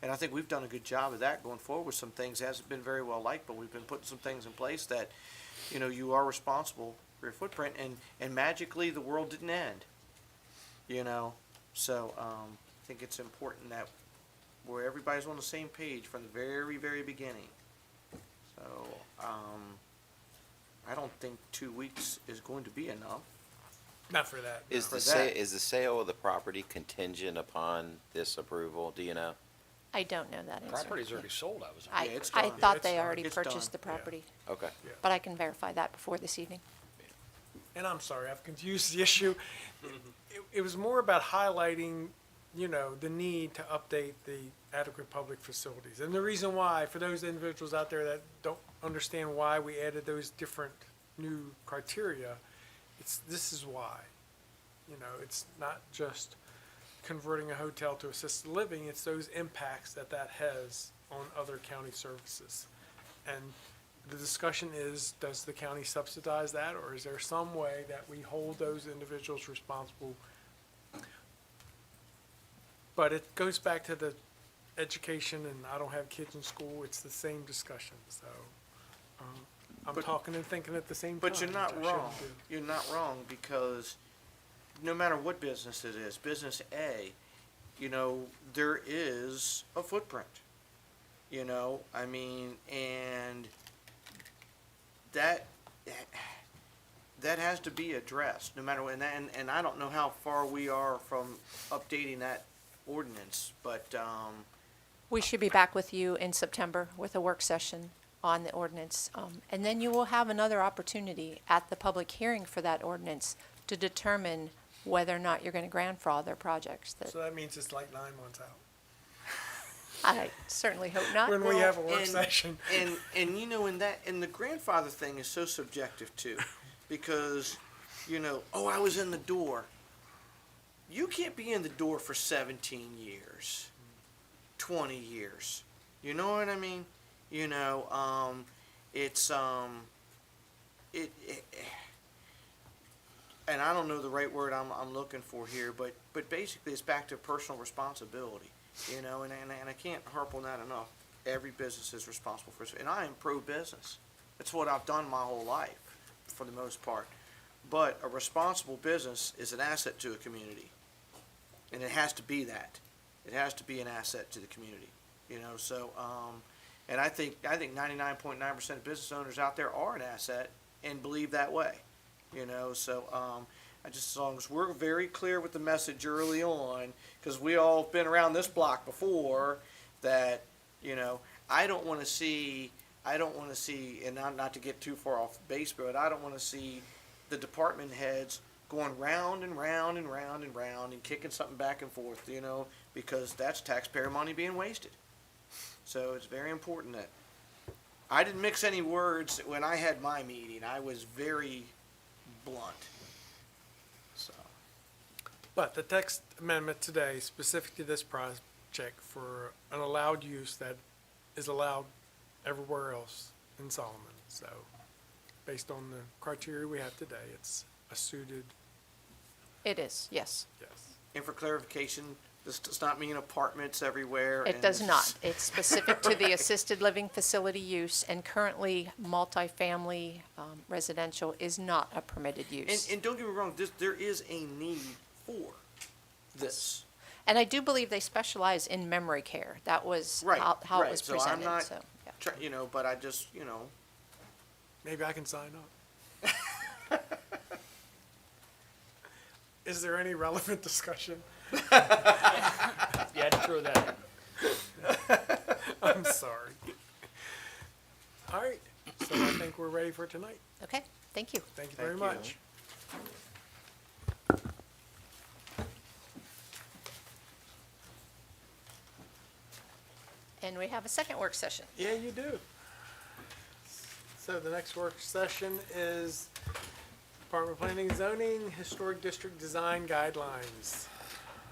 and I think we've done a good job of that going forward with some things. It hasn't been very well liked, but we've been putting some things in place that, you know, you are responsible for your footprint, and magically the world didn't end, you know? So, I think it's important that where everybody's on the same page from the very, very beginning. So, I don't think 2 weeks is going to be enough. Not for that. Is the sale of the property contingent upon this approval? Do you know? I don't know that answer. Property's already sold, I was. I, Yeah, it's I done. thought It's they done. already It's purchased the done. property, Okay. but I can verify that before this evening. And I'm sorry, I've confused the issue. It was more about highlighting, you know, the need to update the adequate public facilities. And the reason why, for those individuals out there that don't understand why we added those different new criteria, this is why. You know, it's not just converting a hotel to assisted living, it's those impacts that has on other county services. And the discussion is, does the county subsidize that, or is there some way that we hold those individuals responsible? But it goes back to the education, and I don't have kids in school, it's the same discussion, so, I'm But- talking and thinking at the same time. But you're not which I shouldn't wrong. do. You're not wrong, because no matter what business it is, business A, you know, there is a footprint. you know, I mean, and that has to be addressed, no matter what, and I don't know how far we are from updating that ordinance, but, We should be back with you in September with a work session on the ordinance. And then you will have another opportunity at the public hearing for that ordinance to determine whether or not you're going to grandfather projects that, So that means it's like 9 months out. I certainly hope not. When we have a work and- session. And you know, and the grandfather thing is so subjective too, because, you know, oh, I was in the door. You can't be in the door for 17 years, 20 years. You know what I mean? You know, it's, and I don't know the right word I'm looking for here, but basically it's back to personal responsibility, you know, and I can't harp on that enough. Every business is responsible for it, and I am pro-business. That's what I've done my whole life, for the most part. But a responsible business is an asset to a community, and it has to be that. It has to be an asset to the community, you know, so, and I think 99.9% of business owners out there are an asset and believe that way. You know, so I just, as long as we're very clear with the message early on, because we all been around this block before, that, you know, I don't want to see, and not to get too far off base, but I don't want to see the department heads going round and round and round and round and kicking something back and forth, you know, because that's taxpayer money being wasted. So it's very important that, I didn't mix any words when I had my meeting. I was very blunt. So, But the text amendment today, specific to this project for an allowed use that is allowed everywhere else in Solomon. So, based on the criteria we have today, it's a suited, It is, yes. yes. and for clarification, this does not mean apartments everywhere. It and does this- not. It's specific to the assisted living facility use, and currently, multifamily residential is not a permitted use. And don't get me wrong, there is a need for this. And I do believe they specialize in memory care. That was Right, how it right. was So I'm presented, not so, yeah. You know, but I just, you know, Maybe I can sign up. Is there any relevant discussion? You had to throw that in. I'm sorry. All right, so I think we're ready for tonight. Okay, thank you. Thank you very Thank you. much. And we have a second work session. Yeah, you do. So the next work session is Department of Planning and Zoning, Historic District Design Guidelines.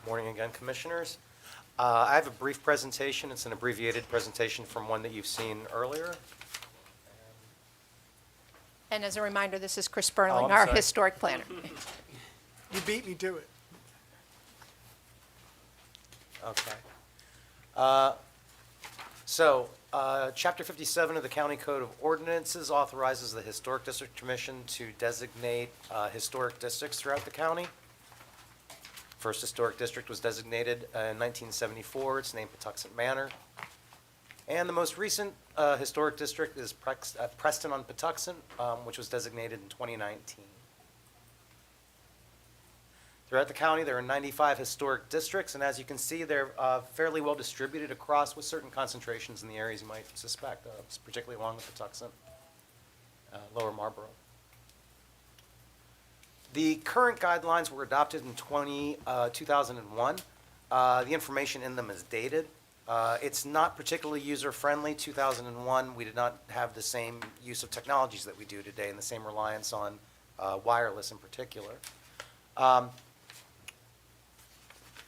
Morning again, Commissioners. I have a brief presentation. It's an abbreviated presentation from one that you've seen earlier. And as a reminder, this is Chris Oh, Sperling, I'm our sorry. historic planner. You beat me to it. Okay. Chapter 57 of the County Code of Ordinances authorizes the Historic District Commission to designate historic districts throughout the county. First historic district was designated in 1974. It's named Patuxent Manor. And the most recent historic district is Preston on Patuxent, which was designated in 2019. Throughout the county, there are 95 historic districts, and as you can see, they're fairly well distributed across with certain concentrations in the areas you might suspect, particularly along the Patuxent, Lower Marlboro. The current guidelines were adopted in 2001. The information in them is dated. It's not particularly user-friendly. 2001, we did not have the same use of technologies that we do today and the same reliance on wireless in particular.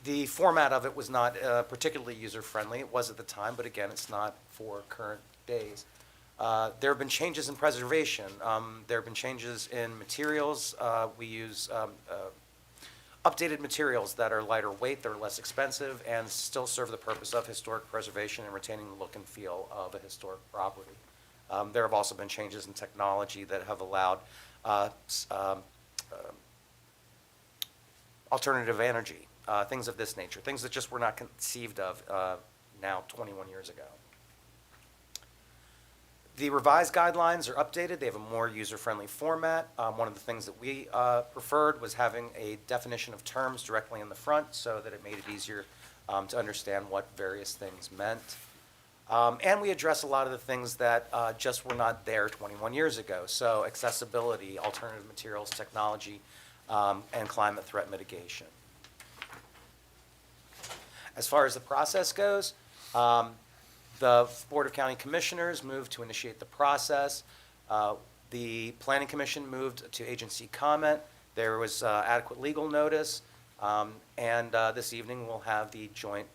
The format of it was not particularly user-friendly. It was at the time, but again, it's not for current days. There have been changes in preservation. There have been changes in materials. We use updated materials that are lighter weight, that are less expensive, and still serve the purpose of historic preservation and retaining the look and feel of a historic property. There have also been changes in technology that have allowed alternative energy, things of this nature, things that just were not conceived of now 21 years ago. The revised guidelines are updated. They have a more user-friendly format. One of the things that we preferred was having a definition of terms directly in the front so that it made it easier to understand what various things meant. And we address a lot of the things that just were not there 21 years ago. So accessibility, alternative materials, technology, and climate threat mitigation. As far as the process goes, the Board of County Commissioners moved to initiate the process. The Planning Commission moved to agency comment. There was adequate legal notice. And this evening, we'll have the joint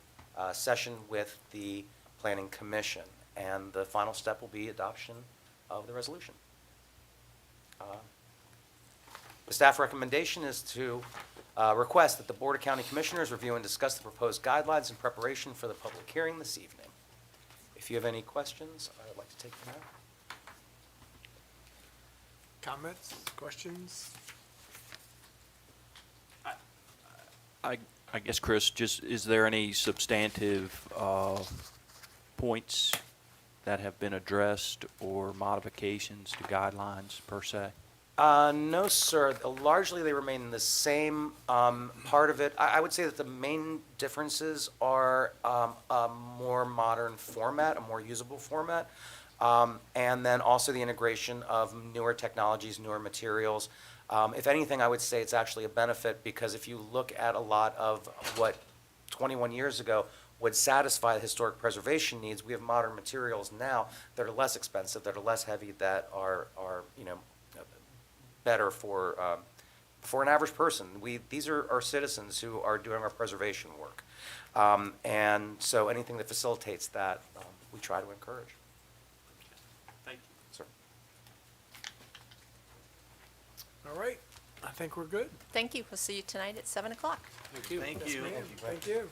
session with the Planning Commission. And the final step will be adoption of the resolution. The staff recommendation is to request that the Board of County Commissioners review and discuss the proposed guidelines in preparation for the public hearing this evening. If you have any questions, I would like to take them now. Comments, questions? I guess, Chris, just, is there any substantive points that have been addressed or modifications to guidelines per se? No, sir. Largely, they remain the same. Part of it, I would say that the main differences are a more modern format, a more usable format, and then also the integration of newer technologies, newer materials. If anything, I would say it's actually a benefit because if you look at a lot of what 21 years ago would satisfy the historic preservation needs, we have modern materials now that are less expensive, that are less heavy, that are better for an average person. These are our citizens who are doing our preservation work. And so anything that facilitates that, we try to encourage. Thank you. Sir. All right, I think we're good. Thank you. We'll see you tonight at 7 o'clock. Thank you. Yes, ma'am. Thank you.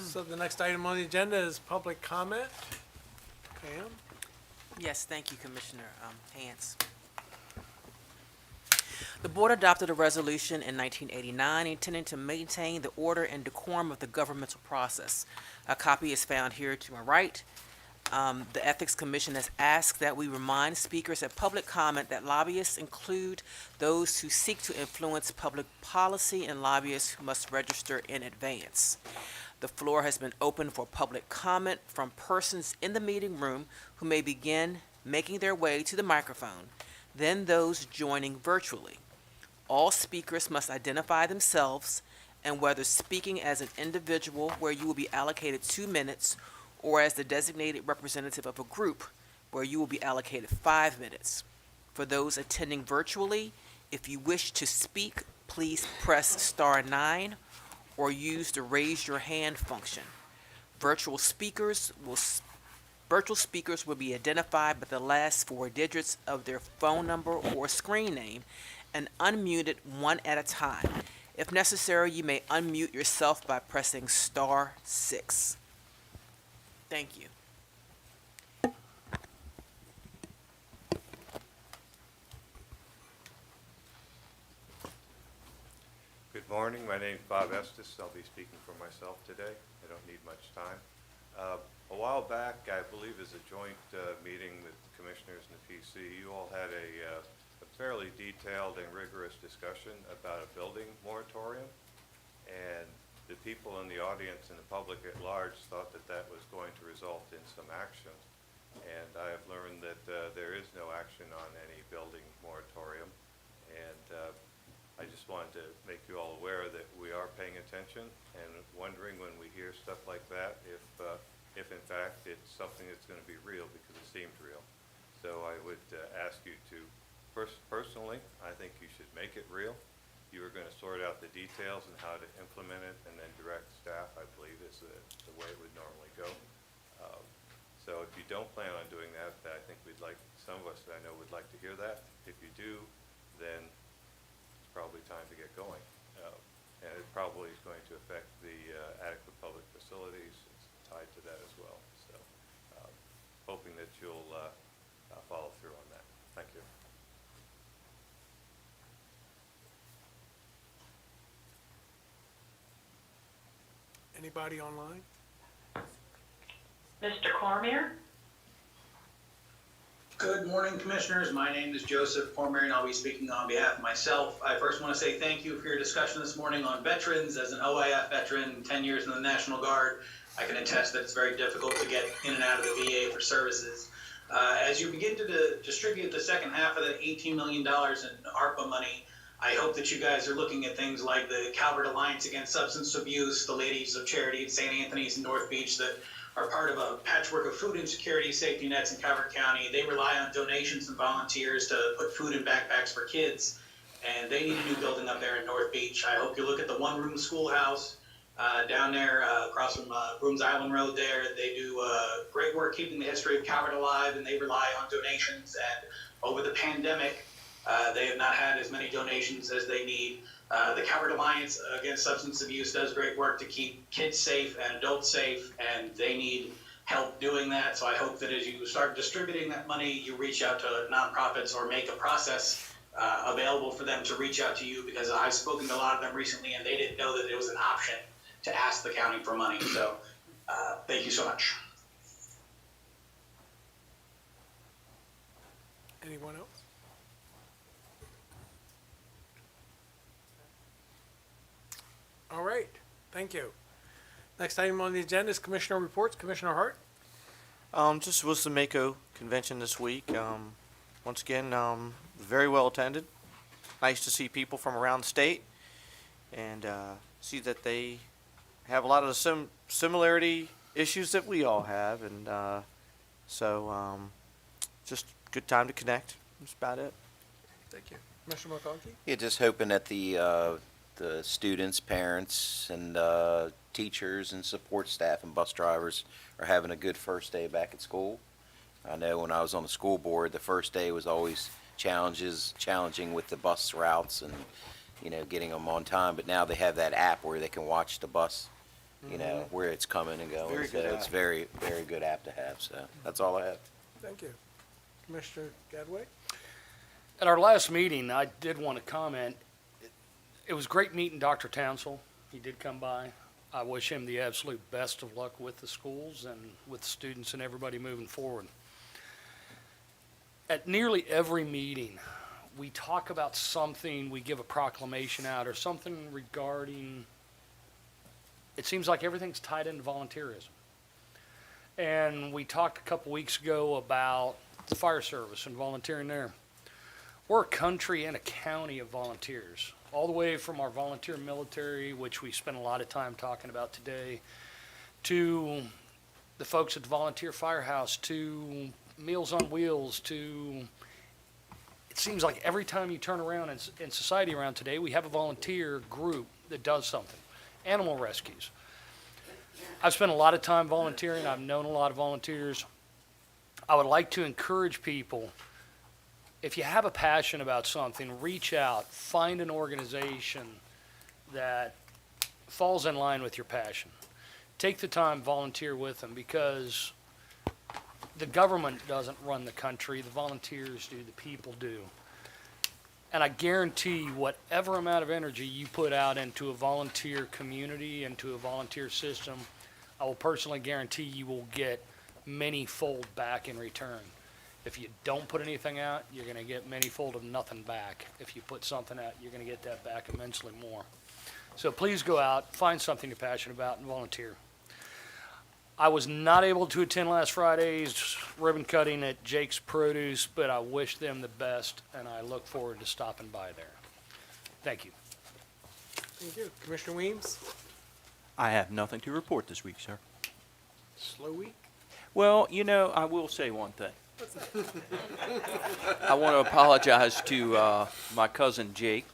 So the next item on the agenda is public comment. Pam? Yes, thank you, Commissioner Hance. The board adopted a resolution in 1989 intending to maintain the order and decorum of the governmental process. A copy is found here to my right. The Ethics Commission has asked that we remind speakers at public comment that lobbyists include those who seek to influence public policy and lobbyists who must register in advance. The floor has been open for public comment from persons in the meeting room who may begin making their way to the microphone, then those joining virtually. All speakers must identify themselves and whether speaking as an individual where you will be allocated 2 minutes or as the designated representative of a group where you will be allocated 5 minutes. For those attending virtually, if you wish to speak, please press *9 or use the raise your hand function. Virtual speakers will be identified by the last 4 digits of their phone number or screen name and unmuted one at a time. If necessary, you may unmute yourself by pressing *6. Thank you. Good morning. My name is Bob Estes. I'll be speaking for myself today. I don't need much time. A while back, I believe as a joint meeting with the commissioners and the PC, you all had a fairly detailed and rigorous discussion about a building moratorium. And the people in the audience and the public at large thought that that was going to result in some action. And I have learned that there is no action on any building moratorium. And I just wanted to make you all aware that we are paying attention and wondering when we hear stuff like that if in fact it's something that's going to be real, because it seemed real. So I would ask you to, personally, I think you should make it real. You are going to sort out the details and how to implement it and then direct staff, I believe, is the way it would normally go. So if you don't plan on doing that, I think some of us that I know would like to hear that. If you do, then it's probably time to get going. And it probably is going to affect the adequate public facilities. It's tied to that as well. So hoping that you'll follow through on that. Thank you. Anybody online? Mr. Cormier? Good morning, Commissioners. My name is Joseph Cormier, and I'll be speaking on behalf of myself. I first want to say thank you for your discussion this morning on veterans. As an OIF veteran, 10 years in the National Guard, I can attest that it's very difficult to get in and out of the VA for services. As you begin to distribute the second half of the $18 million in ARPA money, I hope that you guys are looking at things like the Calvert Alliance Against Substance Abuse, the Ladies of Charity at St. Anthony's in North Beach that are part of a patchwork of food insecurity safety nets in Calvert County. They rely on donations and volunteers to put food in backpacks for kids, and they need a new building up there in North Beach. I hope you look at the one-room schoolhouse down there across from Brooms Island Road there. They do great work keeping the history of Calvert alive, and they rely on donations. And over the pandemic, they have not had as many donations as they need. The Calvert Alliance Against Substance Abuse does great work to keep kids safe and adults safe, and they need help doing that. So I hope that as you start distributing that money, you reach out to nonprofits or make a process available for them to reach out to you, because I've spoken to a lot of them recently and they didn't know that it was an option to ask the county for money. So thank you so much. Anyone else? All right, thank you. Next item on the agenda is Commissioner reports. Commissioner Hart? Just was the Mako convention this week. Once again, very well attended. Nice to see people from around the state and see that they have a lot of the similarity issues that we all have. And so just good time to connect. That's about it. Thank you. Commissioner McConkey? Yeah, just hoping that the students, parents, and teachers and support staff and bus drivers are having a good first day back at school. I know when I was on the school board, the first day was always challenging with the bus routes and, you know, getting them on time. But now they have that app where they can watch the bus, you know, where it's coming and going. Very So good it's app. very, very good app to have. So that's all I have. Thank you. Commissioner Gadway? At our last meeting, I did want to comment. It was great meeting Dr. Townsell. He did come by. I wish him the absolute best of luck with the schools and with the students and everybody moving forward. At nearly every meeting, we talk about something, we give a proclamation out or something regarding, it seems like everything's tied into volunteerism. And we talked a couple weeks ago about the fire service and volunteering there. We're a country and a county of volunteers, all the way from our volunteer military, which we spent a lot of time talking about today, to the folks at the volunteer firehouse, to Meals on Wheels, to, it seems like every time you turn around in society around today, we have a volunteer group that does something. Animal rescues. I've spent a lot of time volunteering. I've known a lot of volunteers. I would like to encourage people, if you have a passion about something, reach out, find an organization that falls in line with your passion. Take the time, volunteer with them, because the government doesn't run the country, the volunteers do, the people do. And I guarantee whatever amount of energy you put out into a volunteer community, into a volunteer system, I will personally guarantee you will get many-fold back in return. If you don't put anything out, you're going to get many-fold of nothing back. If you put something out, you're going to get that back immensely more. So please go out, find something you're passionate about, and volunteer. I was not able to attend last Friday's ribbon cutting at Jake's Produce, but I wish them the best, and I look forward to stopping by there. Thank you. Thank you. Commissioner Weems? I have nothing to report this week, sir. Slow week? Well, you know, I will say one thing. I want to apologize to my cousin Jake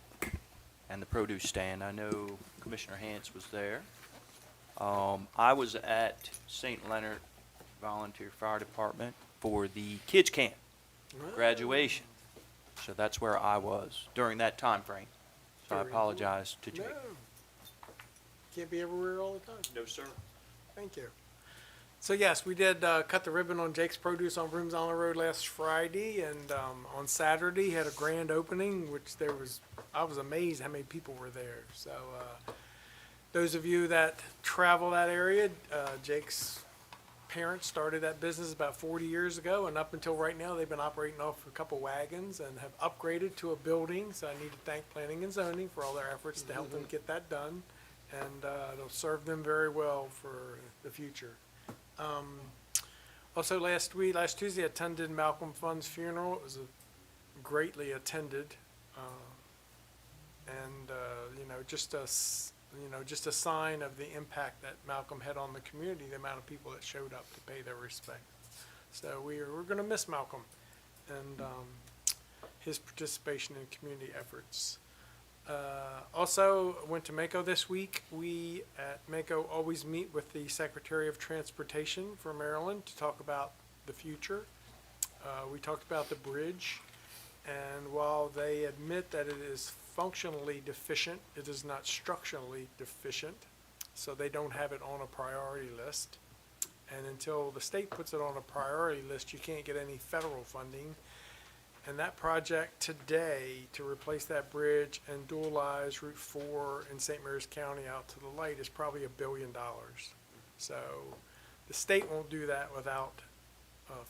and the produce stand. I know Commissioner Hance was there. I was at St. Leonard Volunteer Fire Department for the kids camp graduation. So that's where I was during that time frame. So I apologize to Jake. No. Can't be everywhere all the time. No, sir. Thank you. So yes, we did cut the ribbon on Jake's Produce on Brooms Island Road last Friday, and on Saturday had a grand opening, which I was amazed how many people were there. So those of you that travel that area, Jake's parents started that business about 40 years ago, and up until right now, they've been operating off a couple wagons and have upgraded to a building. So I need to thank Planning and Zoning for all their efforts to help them get that done, and it'll serve them very well for the future. Also, last Tuesday, I attended Malcolm Fund's funeral. It was a greatly attended, and just a sign of the impact that Malcolm had on the community, the amount of people that showed up to pay their respect. So we're going to miss Malcolm and his participation in community efforts. Also, went to Mako this week. We at Mako always meet with the Secretary of Transportation for Maryland to talk about the future. We talked about the bridge, and while they admit that it is functionally deficient, it is not structurally deficient, so they don't have it on a priority list. And until the state puts it on a priority list, you can't get any federal funding. And that project today to replace that bridge and dualize Route 4 in St. Mary's County out to the light is probably $1 billion. So the state won't do that without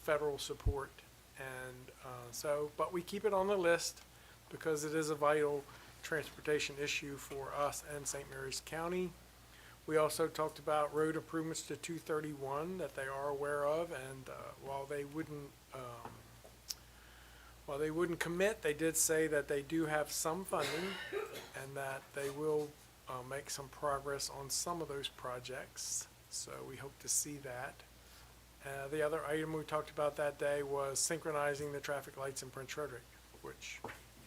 federal support. And but we keep it on the list because it is a vital transportation issue for us and St. Mary's County. We also talked about road improvements to 231 that they are aware of, and while they wouldn't commit, they did say that they do have some funding and that they will make some progress on some of those projects. So we hope to see that. The other item we talked about that day was synchronizing the traffic lights in Prince Frederick, which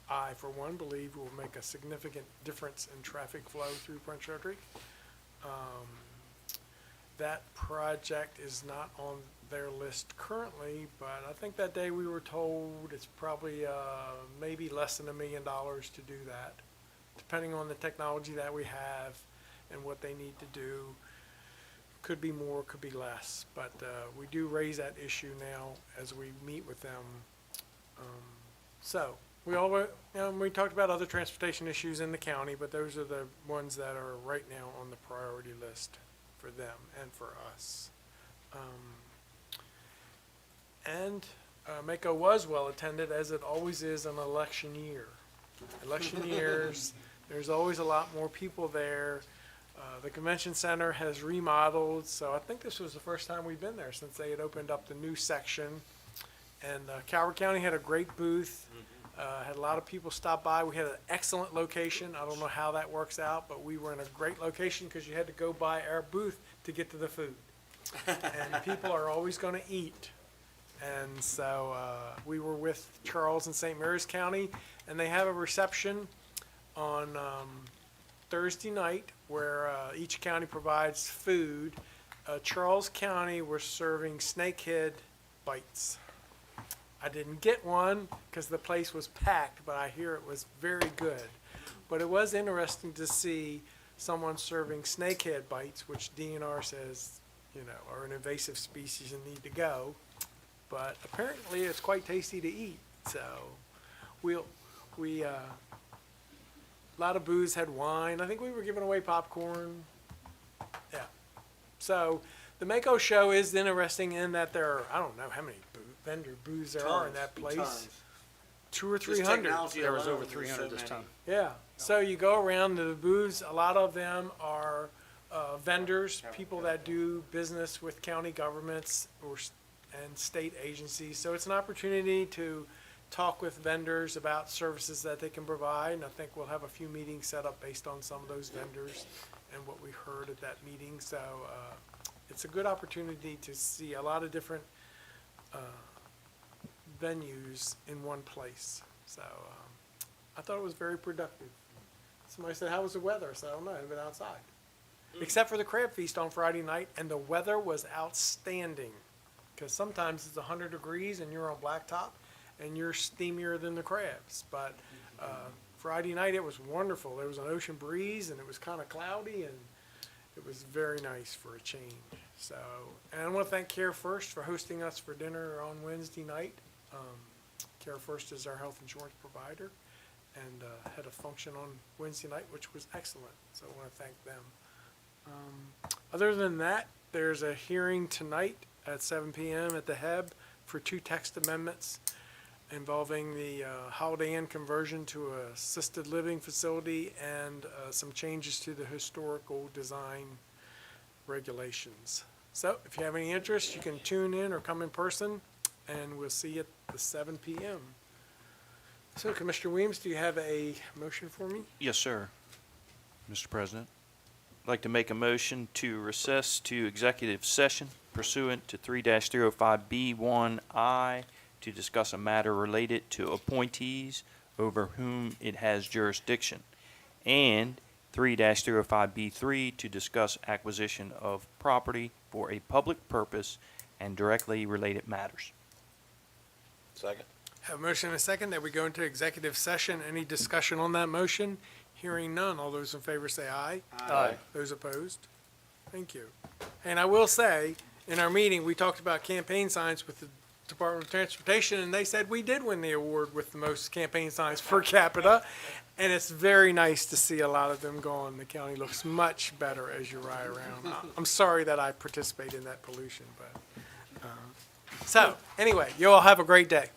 I, for one, believe will make a significant difference in traffic flow through Prince Frederick. That project is not on their list currently, but I think that day we were told it's probably maybe less than $1 million to do that, depending on the technology that we have and what they need to do. Could be more, could be less, but we do raise that issue now as we meet with them. So we talked about other transportation issues in the county, but those are the ones that are right now on the priority list for them and for us. Mako was well attended, as it always is an election year. Election years, there's always a lot more people there. The convention center has remodeled, so I think this was the first time we've been there since they had opened up the new section. And Calvert County had a great booth. Had a lot of people stop by. We had an excellent location. I don't know how that works out, but we were in a great location because you had to go by our booth to get to the food. And people are always going to eat. And so we were with Charles in St. Mary's County, and they have a reception on Thursday night where each county provides food. Charles County was serving snakehead bites. I didn't get one because the place was packed, but I hear it was very good. But it was interesting to see someone serving snakehead bites, which DNR says, are an invasive species and need to go. But apparently it's quite tasty to eat. So a lot of booze, had wine. I think we were giving away popcorn. Yeah. So the Mako show is interesting in that there are, I don't know how many vendor booths there are in that place. Tons. 200 or Just 300. technology There was alone, over there's 300 so this many. time. Yeah. So you go around to the booths. A lot of them are vendors, people that do business with county governments and state agencies. So it's an opportunity to talk with vendors about services that they can provide. And I think we'll have a few meetings set up based on some of those vendors and what we heard at that meeting. So it's a good opportunity to see a lot of different venues in one place. So I thought it was very productive. Somebody said, how was the weather? I said, I don't know, I've been outside. Except for the crab feast on Friday night, and the weather was outstanding. Because sometimes it's 100 degrees and you're on blacktop and you're steamier than the crabs. But Friday night it was wonderful. There was an ocean breeze and it was kind of cloudy and it was very nice for a change. So, and I want to thank Care First for hosting us for dinner on Wednesday night. Care First is our health insurance provider and had a function on Wednesday night, which was excellent. So I want to thank them. Other than that, there's a hearing tonight at 7 PM at the HEB for 2 text amendments involving the Holiday Inn conversion to a assisted living facility and some changes to the historical design regulations. So if you have any interest, you can tune in or come in person, and we'll see you at the 7 PM. So Commissioner Williams, do you have a motion for me? Yes, sir. Mr. President, I'd like to make a motion to recess to executive session pursuant to 3-305B1I to discuss a matter related to appointees over whom it has jurisdiction, and 3-305B3 to discuss acquisition of property for a public purpose and directly related matters. Second. Have a motion and a second that we go into executive session. Any discussion on that motion? Hearing none. All those in favor say aye. Aye. Those opposed? Thank you. And I will say, in our meeting, we talked about campaign signs with the Department of Transportation, and they said we did win the award with the most campaign signs per capita. And it's very nice to see a lot of them gone. The county looks much better as you ride around. I'm sorry that I participate in that pollution, but, so, anyway, you all have a great day.